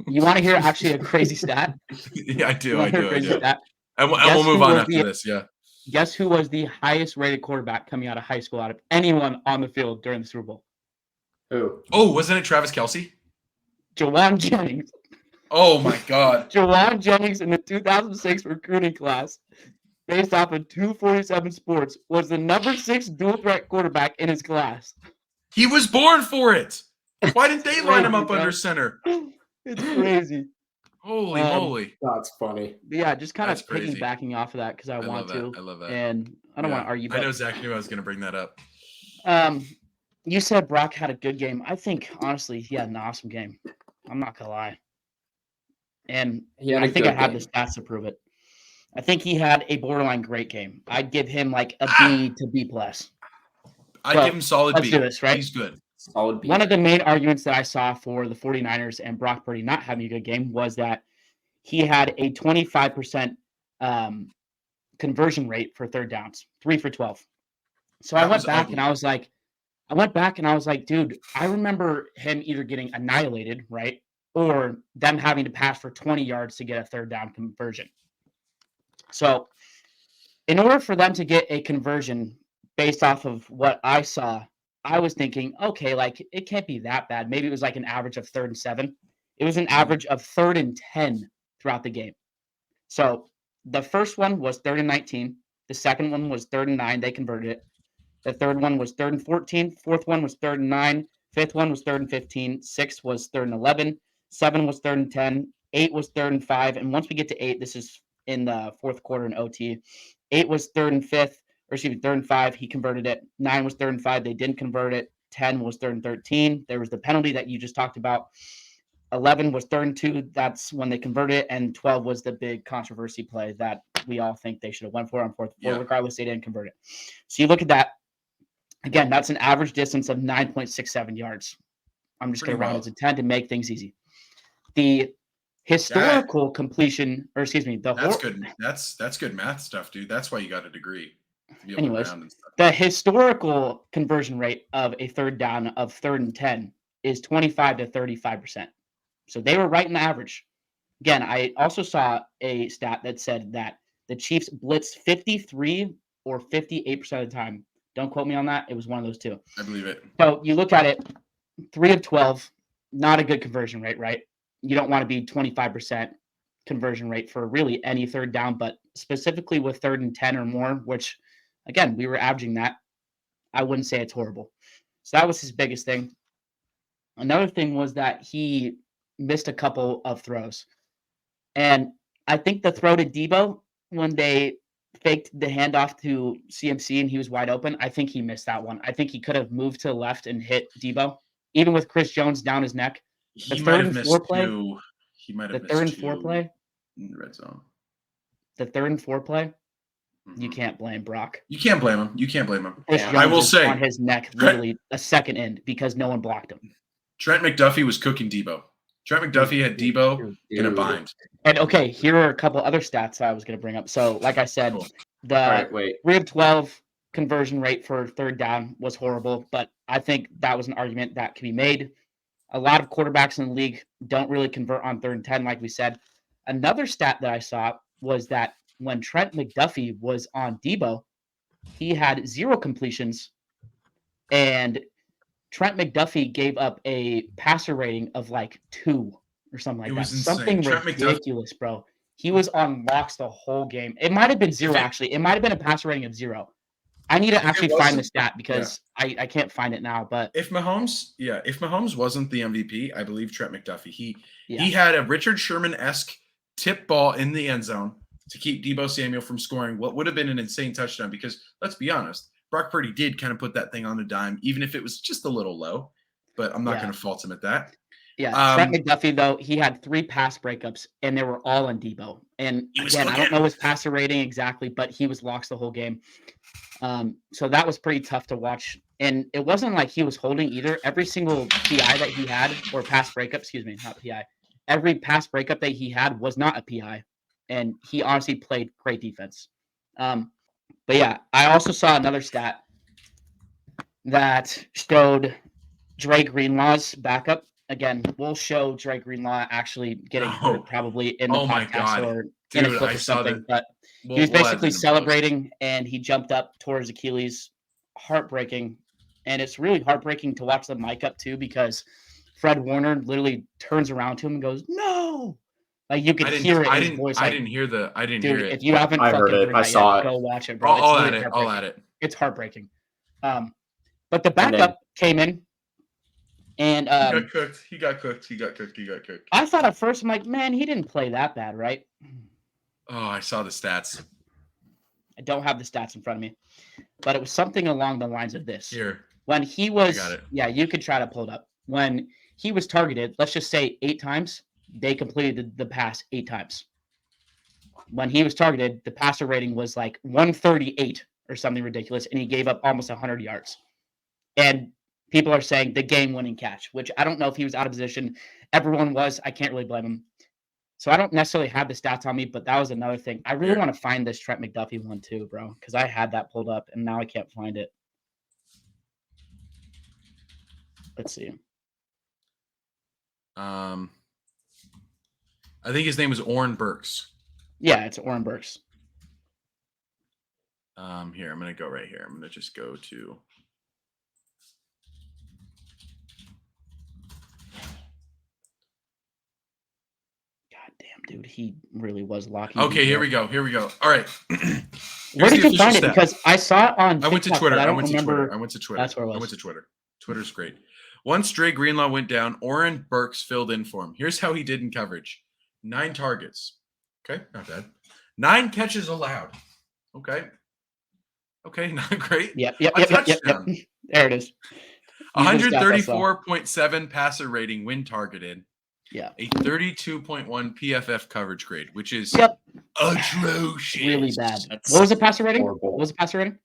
You want to hear actually a crazy stat? Yeah, I do. And we'll move on after this. Yeah. Guess who was the highest rated quarterback coming out of high school out of anyone on the field during the Super Bowl? Who? Oh, wasn't it Travis Kelce? Jawan Jennings. Oh my God. Jawan Jennings in the 2006 recruiting class, based off of 247 Sports, was the number 6 dual threat quarterback in his class. He was born for it. Why didn't they line him up under center? It's crazy. Holy moly. That's funny. But yeah, just kind of piggybacking off of that because I want to. I love that. And I don't want to argue. But, I know Zach knew I was going to bring that up. You said Brock had a good game. I think, honestly, he had an awesome game. I'm not going to lie. And I think I have the stats to prove it. I think he had a borderline great game. I'd give him like a B to B+. I'd give him solid B. Let's do this, right? He's good. Solid B. One of the main arguments that I saw for the 49ers and Brock Purdy not having a good game was that he had a 25% conversion rate for third downs, 3 for 12. So I went back and I was like, dude, I remember him either getting annihilated, right? Or them having to pass for 20 yards to get a third down conversion. So in order for them to get a conversion based off of what I saw, I was thinking, okay, like it can't be that bad. Maybe it was like an average of 3rd and 7. It was an average of 3rd and 10 throughout the game. So the first one was 3rd and 19. The second one was 3rd and 9. They converted it. The third one was 3rd and 14. Fourth one was 3rd and 9. Fifth one was 3rd and 15. Sixth was 3rd and 11. 7 was 3rd and 10. 8 was 3rd and 5. And once we get to 8, this is in the fourth quarter in OT. 8 was 3rd and 3rd and 5. He converted it. 9 was 3rd and 5. They didn't convert it. 10 was 3rd and 13. There was the penalty that you just talked about. 11 was 3rd and 2. That's when they converted it. And 12 was the big controversy play that we all think they should have went for on 4th and 4. Regardless, they didn't convert it. So you look at that. Again, that's an average distance of 9.67 yards. I'm just going to round it to 10 to make things easy. The historical completion, or excuse me, that's good. That's good math stuff, dude. That's why you got a degree. Anyways, the historical conversion rate of a third down of 3rd and 10 is 25 to 35%. So they were right in the average. Again, I also saw a stat that said that the Chiefs blitzed 53 or 58% of the time. Don't quote me on that. It was one of those two. I believe it. So you look at it, 3 of 12, not a good conversion rate, right? You don't want to be 25% conversion rate for really any third down, but specifically with 3rd and 10 or more, which, again, we were averaging that. I wouldn't say it's horrible. So that was his biggest thing. Another thing was that he missed a couple of throws. And I think the throw to Debo, when they faked the handoff to CMC and he was wide open, I think he missed that one. I think he could have moved to the left and hit Debo, even with Chris Jones down his neck. The He third might have and missed 4 play. two. He might have The missed 3rd and 2 4 play. in the red zone. The 3rd and 4 play. You can't blame Brock. You can't blame him. You can't blame him. Chris Jones I will say on his neck literally a second in because no one blocked him. Trent McDuffie was cooking Debo. Trent McDuffie had Debo in a bind. And okay, here are a couple other stats I was going to bring up. So, like I said, the 3 of 12 conversion rate for third down was horrible, but I think that was an argument that could be made. A lot of quarterbacks in the league don't really convert on 3rd and 10, like we said. Another stat that I saw was that when Trent McDuffie was on Debo, he had 0 completions, and Trent McDuffie gave up a passer rating of like 2 or something like that. Something ridiculous, bro. He was on locks the whole game. It might have been 0, actually. It might have been a passer rating of 0. I need to actually find the stat because I can't find it now. But if Mahomes wasn't the MVP, I believe Trent McDuffie. He had a Richard Sherman-esque tip ball in the end zone to keep Debo Samuel from scoring what would have been an insane touchdown. Because let's be honest, Brock Purdy did kind of put that thing on a dime, even if it was just a little low. But I'm not going to fault him at that. Yeah, Trent McDuffie, though, he had 3 pass breakups, and they were all on Debo. And again, I don't know his passer rating exactly, but he was locks the whole game. So that was pretty tough to watch. And it wasn't like he was holding either. Every single PI that he had, or pass breakup, not PI. Every pass breakup that he had was not a PI. And he honestly played great defense. But yeah, I also saw another stat that showed Dre Greenlaw's backup. Again, we'll show Dre Greenlaw actually getting hurt probably in the podcast or in a clip or something. But he was basically celebrating and he jumped up towards Achilles. Heartbreaking. And it's really heartbreaking to watch the mic up too, because Fred Warner literally turns around to him and goes, "No!" Like you could hear it in his voice. I didn't hear it. If you haven't heard it, I saw it. Go watch it, bro. I'll add it. It's heartbreaking. But the backup came in. And he got cooked. I thought at first, I'm like, man, he didn't play that bad, right? Oh, I saw the stats. I don't have the stats in front of me, but it was something along the lines of this. Here. When he was, you could try to pull it up. When he was targeted, let's just say 8 times, they completed the pass 8 times. When he was targeted, the passer rating was like 138 or something ridiculous, and he gave up almost 100 yards. And people are saying the game-winning catch, which I don't know if he was out of position. Everyone was. I can't really blame him. So I don't necessarily have the stats on me, but that was another thing. I really want to find this Trent McDuffie one too, bro, because I had that pulled up, and now I can't find it. Let's see. I think his name is Oren Burks. Yeah, it's Oren Burks. Here, I'm going to go right here. I'm going to just go to... Dude, he really was locking. Okay, here we go. All right. Where did you find it? Because I saw it on TikTok, I went to Twitter. I went to Twitter. That's where it was. I went to Twitter. Twitter's great. Once Dre Greenlaw went down, Oren Burks filled in for him. Here's how he did in coverage. 9 targets. Okay, not bad. 9 catches allowed. Okay, not great. Yep. There it is. 134.7 passer rating when targeted. Yeah. A 32.1 PFF coverage grade, which is atrocious. Really bad. What was the passer rating? Horrible. What was the passer rating?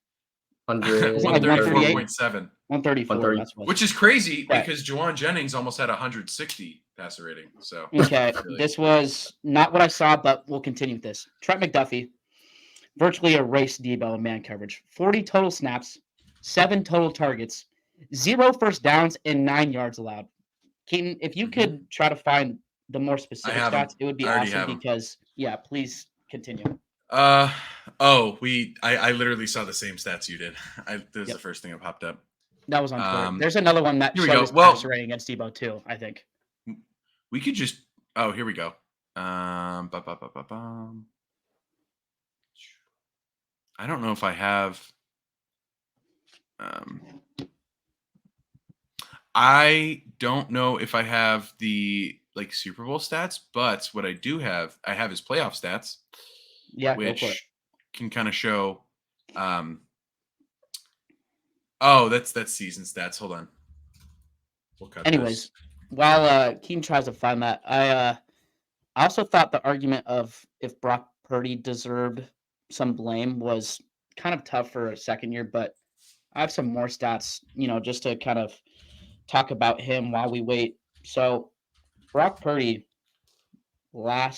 134.7. 134. Which is crazy because Juwan Jennings almost had 160 passer rating. So okay, this was not what I saw, but we'll continue with this. Trent McDuffie virtually erased Debo in man coverage. 40 total snaps, 7 total targets, 0 first downs, and 9 yards allowed. Keaton, if you could try to find the more specific stats, it would be awesome because, please continue. I literally saw the same stats you did. This is the first thing that popped up. That was on Twitter. There's another one that shows passer rating against Debo too, I think. We could just, here we go. I don't know if I have, I don't know if I have the Super Bowl stats, but what I do have, I have his playoff stats, which can kind of show. That's season stats. Hold on. We'll cut this. While Keaton tries to find that, I also thought the argument of if Brock Purdy deserved some blame was kind of tough for a second year, but I have some more stats, just to kind of talk about him while we wait. So Brock Purdy I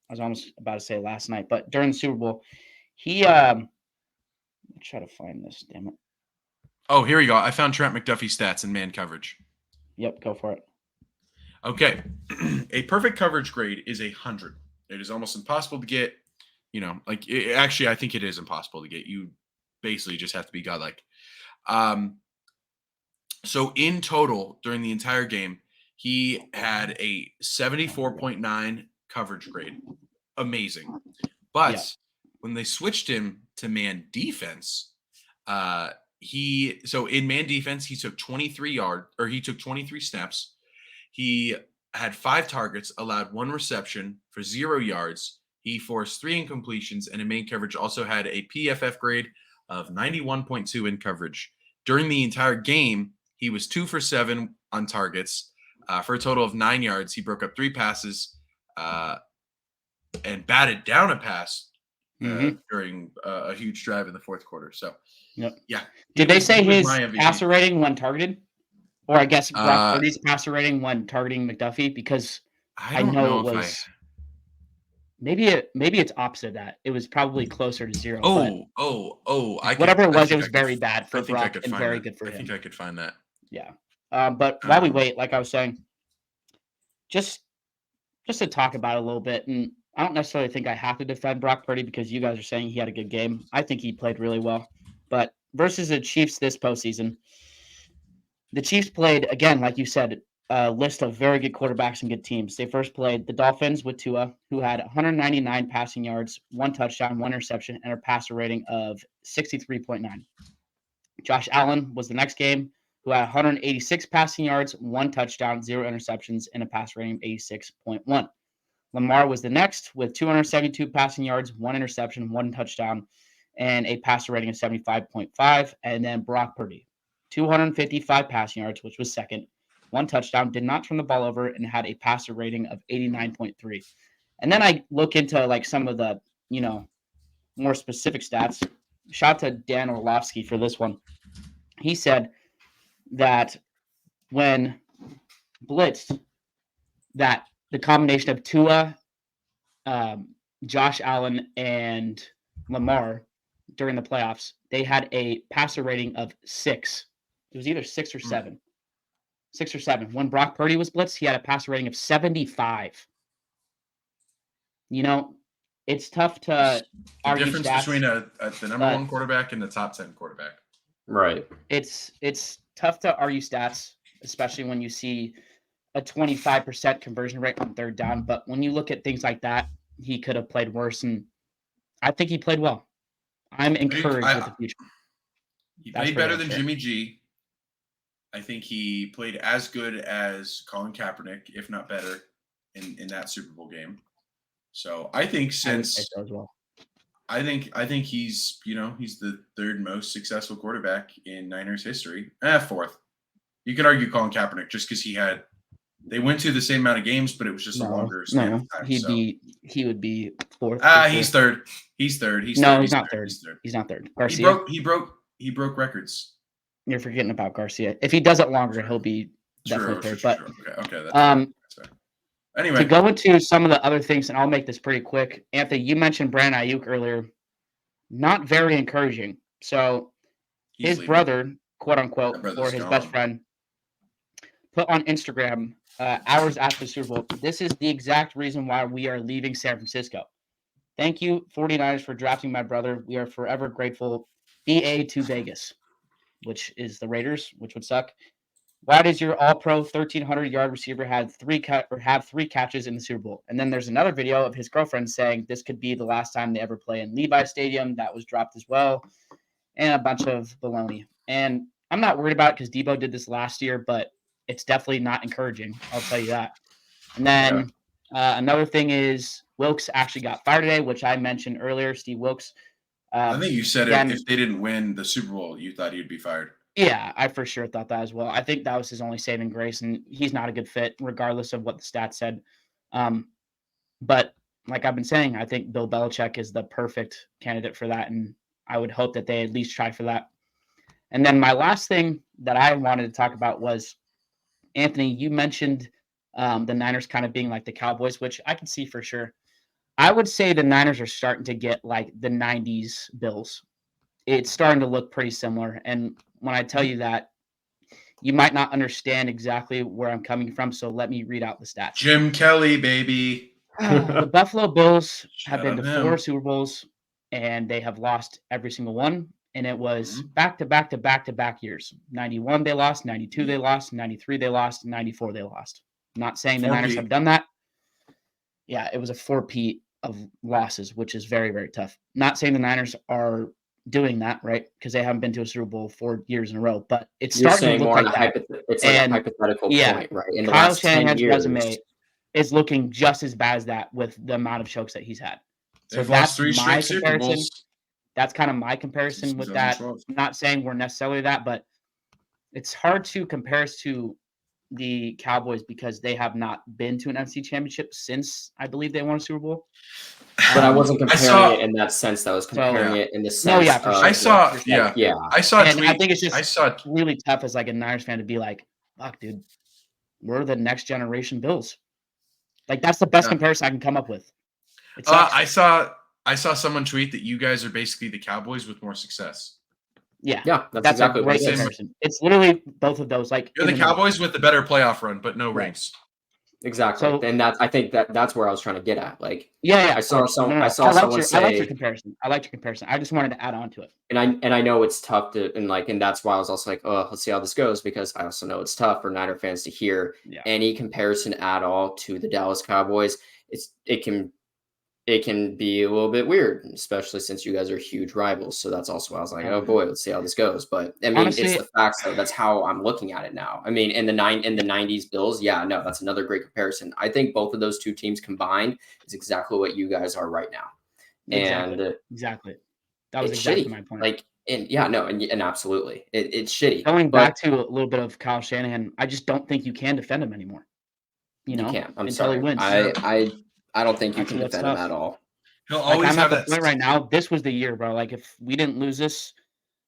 was almost about to say last night, but during the Super Bowl, he let me try to find this, damn it. Oh, here we go. I found Trent McDuffie stats in man coverage. Yep, go for it. Okay. A perfect coverage grade is 100. It is almost impossible to get, actually, I think it is impossible to get. You basically just have to be godlike. So in total, during the entire game, he had a 74.9 coverage grade. Amazing. But when they switched him to man defense, in man defense, he took 23 snaps. He had 5 targets, allowed 1 reception for 0 yards. He forced 3 incompletions, and in main coverage also had a PFF grade of 91.2 in coverage. During the entire game, he was 2 for 7 on targets for a total of 9 yards. He broke up 3 passes and batted down a pass during a huge drive in the fourth quarter. So, yeah. Did they say his passer rating when targeted? Or I guess Brock Purdy's passer rating when targeting McDuffie? Because I know it was... Maybe it's opposite of that. It was probably closer to 0. Whatever it was very bad for Brock and very good for him. I think I could find that. Yeah. But while we wait, like I was saying, just to talk about it a little bit, and I don't necessarily think I have to defend Brock Purdy because you guys are saying he had a good game. I think he played really well. But versus the Chiefs this postseason, the Chiefs played, again, like you said, a list of very good quarterbacks and good teams. They first played the Dolphins with Tua, who had 199 passing yards, 1 touchdown, 1 interception, and a passer rating of 63.9. Josh Allen was the next game, who had 186 passing yards, 1 touchdown, 0 interceptions, and a passer rating of 86.1. Lamar was the next with 272 passing yards, 1 interception, 1 touchdown, and a passer rating of 75.5. And then Brock Purdy, 255 passing yards, which was second, 1 touchdown, did not turn the ball over, and had a passer rating of 89.3. And then I look into like some of the, more specific stats. Shout out to Dan Orlovsky for this one. He said that when blitzed, that the combination of Tua, Josh Allen, and Lamar during the playoffs, they had a passer rating of 6. It was either 6 or 7. 6 or 7. When Brock Purdy was blitzed, he had a passer rating of 75. It's tough to argue difference stats, between the number 1 quarterback and the top 10 quarterback. Right. It's tough to argue stats, especially when you see a 25% conversion rate on third down. But when you look at things like that, he could have played worse, and I think he played well. I'm encouraged with the future. He played better than Jimmy G. I think he played as good as Colin Kaepernick, if not better, in that Super Bowl game. So I think I think he's he's the 3rd most successful quarterback in Niners history. 4th. You could argue Colin Kaepernick just because they went to the same amount of games, but it was just a longer span of time. He would be 4th. He's 3rd. He's 3rd. He's not 3rd. He's not 3rd. Garcia. He broke records. You're forgetting about Garcia. If he does it longer, he'll be definitely 3rd. But okay. That's fair. Anyway, to go into some of the other things, and I'll make this pretty quick. Anthony, you mentioned Brandon Ayuk earlier. Not very encouraging. So his brother, quote unquote, or his best friend, put on Instagram hours after the Super Bowl, "This is the exact reason why we are leaving San Francisco. Thank you, 49ers, for drafting my brother. We are forever grateful. BA to Vegas," which is the Raiders, which would suck. "Why does your all-pro 1,300-yard receiver have 3 catches in the Super Bowl?" And then there's another video of his girlfriend saying this could be the last time they ever play in Levi Stadium. That was dropped as well, and a bunch of baloney. And I'm not worried about it because Debo did this last year, but it's definitely not encouraging. I'll tell you that. And then another thing is Wilkes actually got fired today, which I mentioned earlier. Steve Wilkes. I think you said if they didn't win the Super Bowl, you thought he'd be fired. Yeah, I for sure thought that as well. I think that was his only saving grace, and he's not a good fit, regardless of what the stats said. But like I've been saying, I think Bill Belichick is the perfect candidate for that, and I would hope that they at least try for that. And then my last thing that I wanted to talk about was, Anthony, you mentioned the Niners kind of being like the Cowboys, which I can see for sure. I would say the Niners are starting to get like the 90s Bills. It's starting to look pretty similar, and when I tell you that, you might not understand exactly where I'm coming from, so let me read out the stats. Jim Kelly, baby. The Buffalo Bills have been to 4 Super Bowls, and they have lost every single one, and it was back-to-back years. 91 they lost, 92 they lost, 93 they lost, 94 they lost. I'm not saying the Niners have done that. Yeah, it was a 4-peat of losses, which is very, very tough. Not saying the Niners are doing that, right? Because they haven't been to a Super Bowl 4 years in a row, but it's starting to look like that. It's like a hypothetical point, right? In Kyle Shanahan's resume is looking just as bad as that with the amount of chokes that he's had. So that's my comparison. That's kind of my comparison with that. I'm not saying we're necessarily that, but it's hard to compare us to the Cowboys because they have not been to an NFC Championship since I believe they won a Super Bowl. But I wasn't comparing it in that sense. I was comparing it in the sense. No, yeah, for sure. I saw a tweet. I think it's just really tough as like a Niners fan to be like, "Fuck, dude, we're the next generation Bills." Like that's the best comparison I can come up with. I saw someone tweet that you guys are basically the Cowboys with more success. Yeah, that's exactly a great comparison. It's literally both of those. Like you're the Cowboys with the better playoff run, but no rings. Exactly. So, and I think that's where I was trying to get at. Like, I saw someone say, I like your comparison. I just wanted to add on to it. And I know it's tough and that's why I was also like, oh, let's see how this goes, because I also know it's tough for Niner fans to hear any comparison at all to the Dallas Cowboys. It can be a little bit weird, especially since you guys are huge rivals. So that's also why I was like, oh boy, let's see how this goes. But I mean, honestly, it's the facts though. That's how I'm looking at it now. I mean, in the 90s Bills, that's another great comparison. I think both of those two teams combined is exactly what you guys are right now. Exactly. That was exactly my point. Like, and absolutely, it's shitty. Going back to a little bit of Kyle Shanahan, I just don't think you can defend him anymore. You can't. I'm sorry. He wins. I don't think you can defend him at all. He'll always have that point right now. This was the year, bro. Like, if we didn't lose this,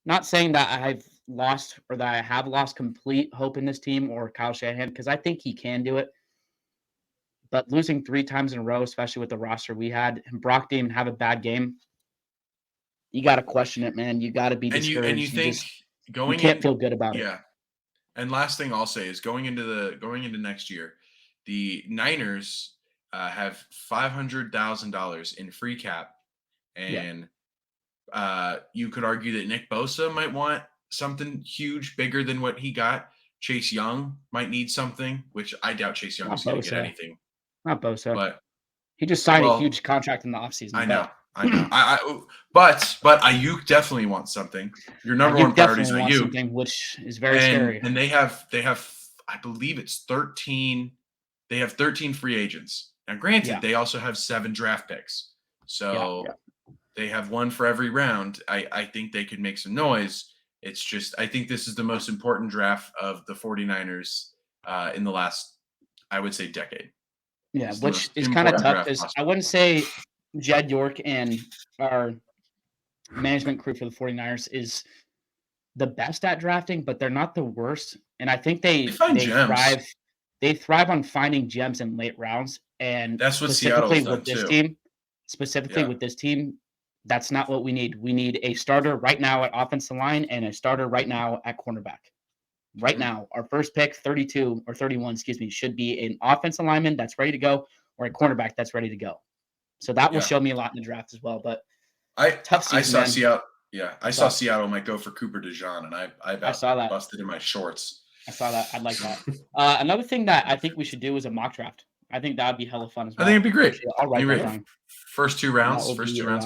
not saying that I've lost or that I have lost complete hope in this team or Kyle Shanahan, because I think he can do it. But losing 3 times in a row, especially with the roster we had, and Brock didn't have a bad game, you got to question it, man. You got to be discouraged. And you think you can't feel good about it. Yeah. And last thing I'll say is going into next year, the Niners have $500,000 in free cap, and you could argue that Nick Bosa might want something huge, bigger than what he got. Chase Young might need something, which I doubt Chase Young is going to get anything. Not Bosa, but he just signed a huge contract in the offseason. I know. But Ayuk definitely wants something. Your number one priority is Ayuk, which is very scary. And they have, I believe it's 13. They have 13 free agents. Now, granted, they also have 7 draft picks. So they have 1 for every round. I think they could make some noise. It's just, I think this is the most important draft of the 49ers in the last, I would say, decade. Yeah, which is kind of tough because I wouldn't say Jed York and our management crew for the 49ers is the best at drafting, but they're not the worst. And I think they thrive. They thrive on finding gems in late rounds, and that's what Seattle's done too. Specifically with this team, that's not what we need. We need a starter right now at offensive line and a starter right now at cornerback. Right now, our first pick, 32 or 31, should be an offensive lineman that's ready to go or a cornerback that's ready to go. So that will show me a lot in the draft as well. But tough season, I saw Seattle. Yeah, I saw Seattle might go for Cooper DeJean, and I saw that busted in my shorts. I saw that. I'd like that. Another thing that I think we should do is a mock draft. I think that would be hella fun as well. I think it'd be great. I'll write that down. First two rounds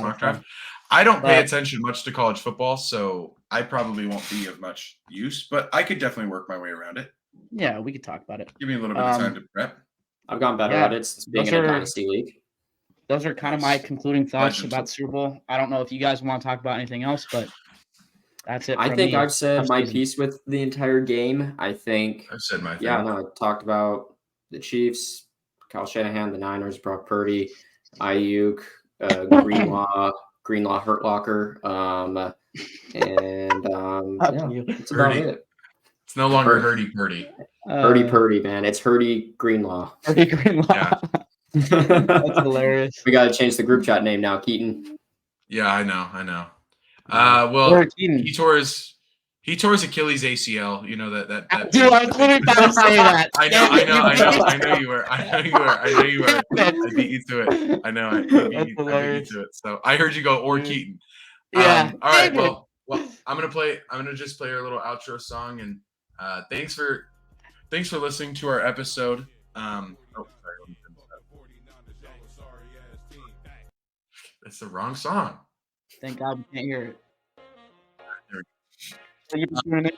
mock draft. I don't pay attention much to college football, so I probably won't be of much use, but I could definitely work my way around it. Yeah, we could talk about it. Give me a little bit of time to prep. I've gotten better at it since being in a dynasty league. Those are kind of my concluding thoughts about Super Bowl. I don't know if you guys want to talk about anything else, but that's it. I think I've said my piece with the entire game. I think I've said my thing. Yeah, no, I talked about the Chiefs, Kyle Shanahan, the Niners, Brock Purdy, Ayuk, Greenlaw Hurt Locker, that's about it. It's no longer Purdy. Purdy, man. It's Greenlaw. Yeah. That's hilarious. We got to change the group chat name now, Keaton. Yeah, I know. Well, he tore his Achilles ACL. You know that. Dude, I was literally about to say that. I know you were. I beat you to it. I know. I beat you to it. So I heard you go Keaton. Yeah. All right. Well, I'm gonna just play our little outro song, and thanks for listening to our episode. That's the wrong song. Thank God we can't hear it. Thank you for tuning in.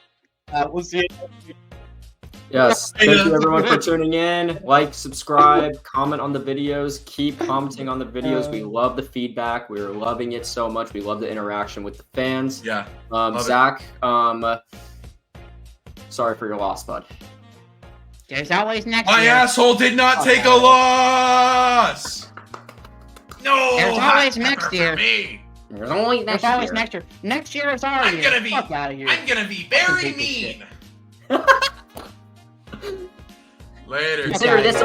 We'll see you. Yes. Thank you everyone for tuning in. Like, subscribe, comment on the videos. Keep commenting on the videos. We love the feedback. We're loving it so much. We love the interaction with the fans. Yeah. Zach, sorry for your loss, bud. There's always next year. My asshole did not take a loss. No. There's always next year. There's always next year. Next year is our year. Fuck out of here. I'm gonna be very mean. Later. Consider this